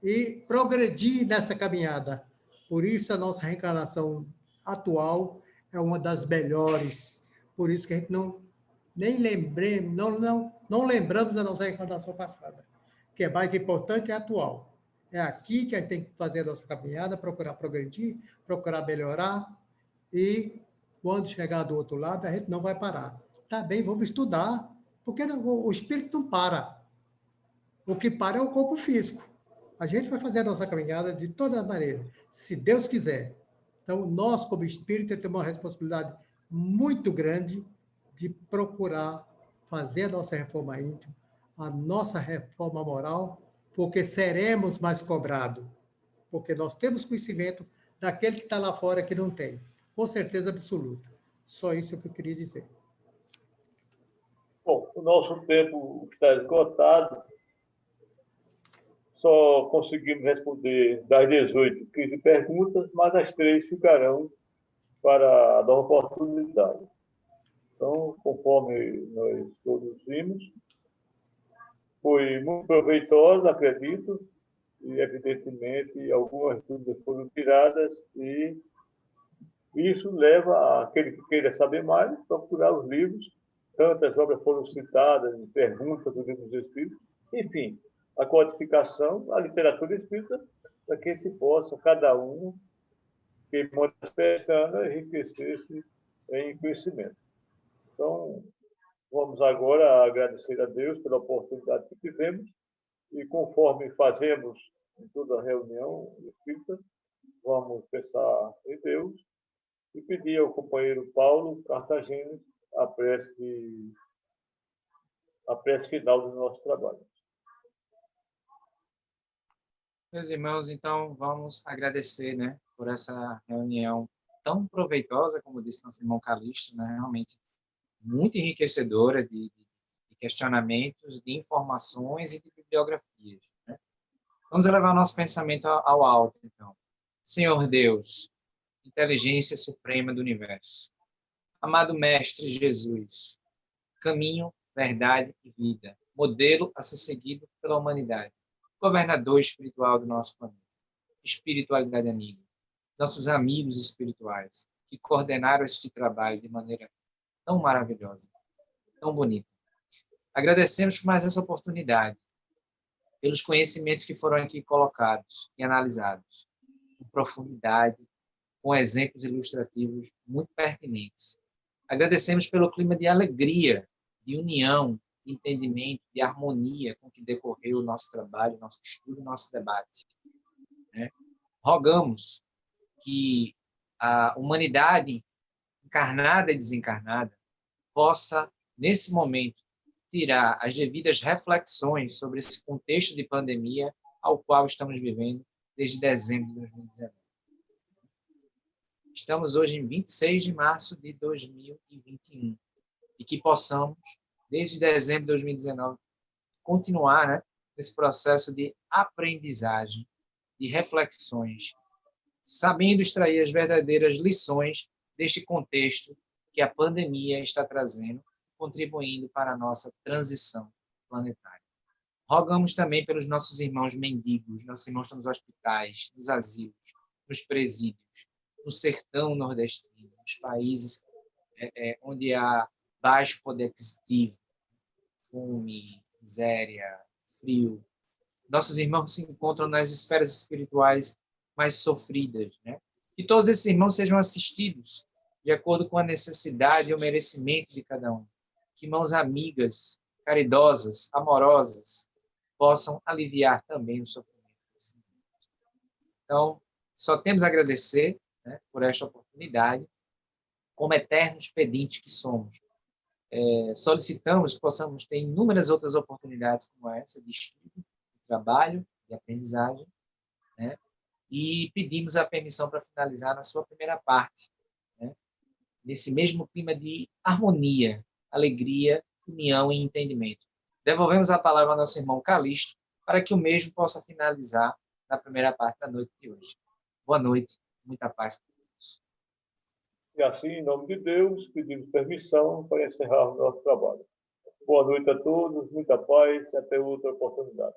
e progredir nessa caminhada. Por isso, a nossa reencarnação atual é uma das melhores. Por isso que a gente não lembramos da nossa reencarnação passada. O que é mais importante é a atual. É aqui que a gente tem que fazer a nossa caminhada, procurar progredir, procurar melhorar, e quando chegar do outro lado, a gente não vai parar. Tá bem, vamos estudar, porque o espírito não para. O que para é o corpo físico. A gente vai fazer a nossa caminhada de toda maneira, se Deus quiser. Então, nós, como espírito, temos uma responsabilidade muito grande de procurar fazer a nossa reforma íntima, a nossa reforma moral, porque seremos mais cobrados. Porque nós temos conhecimento daquele que está lá fora que não tem. Com certeza absoluta. Só isso que eu queria dizer. Bom, o nosso tempo está esgotado. Só conseguimos responder das 18, 15 perguntas, mas as 3 ficarão para dar oportunidade. Então, conforme nós todos vimos, foi muito proveitosa, acredito, e, evidentemente, algumas dúvidas foram tiradas, e isso leva aquele que queira saber mais a procurar os livros. Tantas obras foram citadas em perguntas do Livro dos Espíritos. Enfim, a codificação, a literatura espírita, para que se possa, cada um, que manda as pestanas, enriquecer-se em conhecimento. Então, vamos agora agradecer a Deus pela oportunidade que tivemos, e conforme fazemos em toda reunião espírita, vamos pensar em Deus e pedir ao companheiro Paulo Cartagena a prece final do nosso trabalho. Meus irmãos, então vamos agradecer, né, por essa reunião tão proveitosa, como disse nosso irmão Calixto, né, realmente muito enriquecedora de questionamentos, de informações e de bibliografias, né? Vamos elevar nosso pensamento ao alto, então. Senhor Deus, inteligência suprema do universo, amado Mestre Jesus, caminho, verdade e vida, modelo a ser seguido pela humanidade, governador espiritual do nosso planeta, espiritualidade amiga, nossos amigos espirituais, que coordenaram este trabalho de maneira tão maravilhosa, tão bonita. Agradecemos por mais essa oportunidade, pelos conhecimentos que foram aqui colocados e analisados, com profundidade, com exemplos ilustrativos muito pertinentes. Agradecemos pelo clima de alegria, de união, de entendimento, de harmonia com que decorreu o nosso trabalho, nosso estudo, nosso debate, né? Rogamos que a humanidade, encarnada e desencarnada, possa, nesse momento, tirar as devidas reflexões sobre esse contexto de pandemia ao qual estamos vivendo desde dezembro de 2019. Estamos hoje em 26 de março de 2021 e que possamos, desde dezembro de 2019, continuar, né, nesse processo de aprendizagem, de reflexões, sabendo extrair as verdadeiras lições deste contexto que a pandemia está trazendo, contribuindo para a nossa transição planetária. Rogamos também pelos nossos irmãos mendigos, nossos irmãos que estão nos hospitais, nos asilos, nos presídios, no sertão nordestino, nos países onde há baixo poder aquisitivo, fome, miséria, frio. Nossos irmãos se encontram nas esferas espirituais mais sofridas, né? Que todos esses irmãos sejam assistidos de acordo com a necessidade e o merecimento de cada um. Que mãos amigas, caridosas, amorosas, possam aliviar também o sofrimento desse mundo. Então, só temos a agradecer, né, por esta oportunidade, como eternos pedintes que somos. Solicitamos que possamos ter inúmeras outras oportunidades como essa, de estudo, de trabalho, de aprendizagem, né? E pedimos a permissão para finalizar na sua primeira parte, né? Nesse mesmo clima de harmonia, alegria, união e entendimento. Devolvemos a palavra ao nosso irmão Calixto para que o mesmo possa finalizar na primeira parte da noite de hoje. Boa noite, muita paz para todos. E assim, em nome de Deus, pedimos permissão para encerrar o nosso trabalho. Boa noite a todos, muita paz e até outra oportunidade.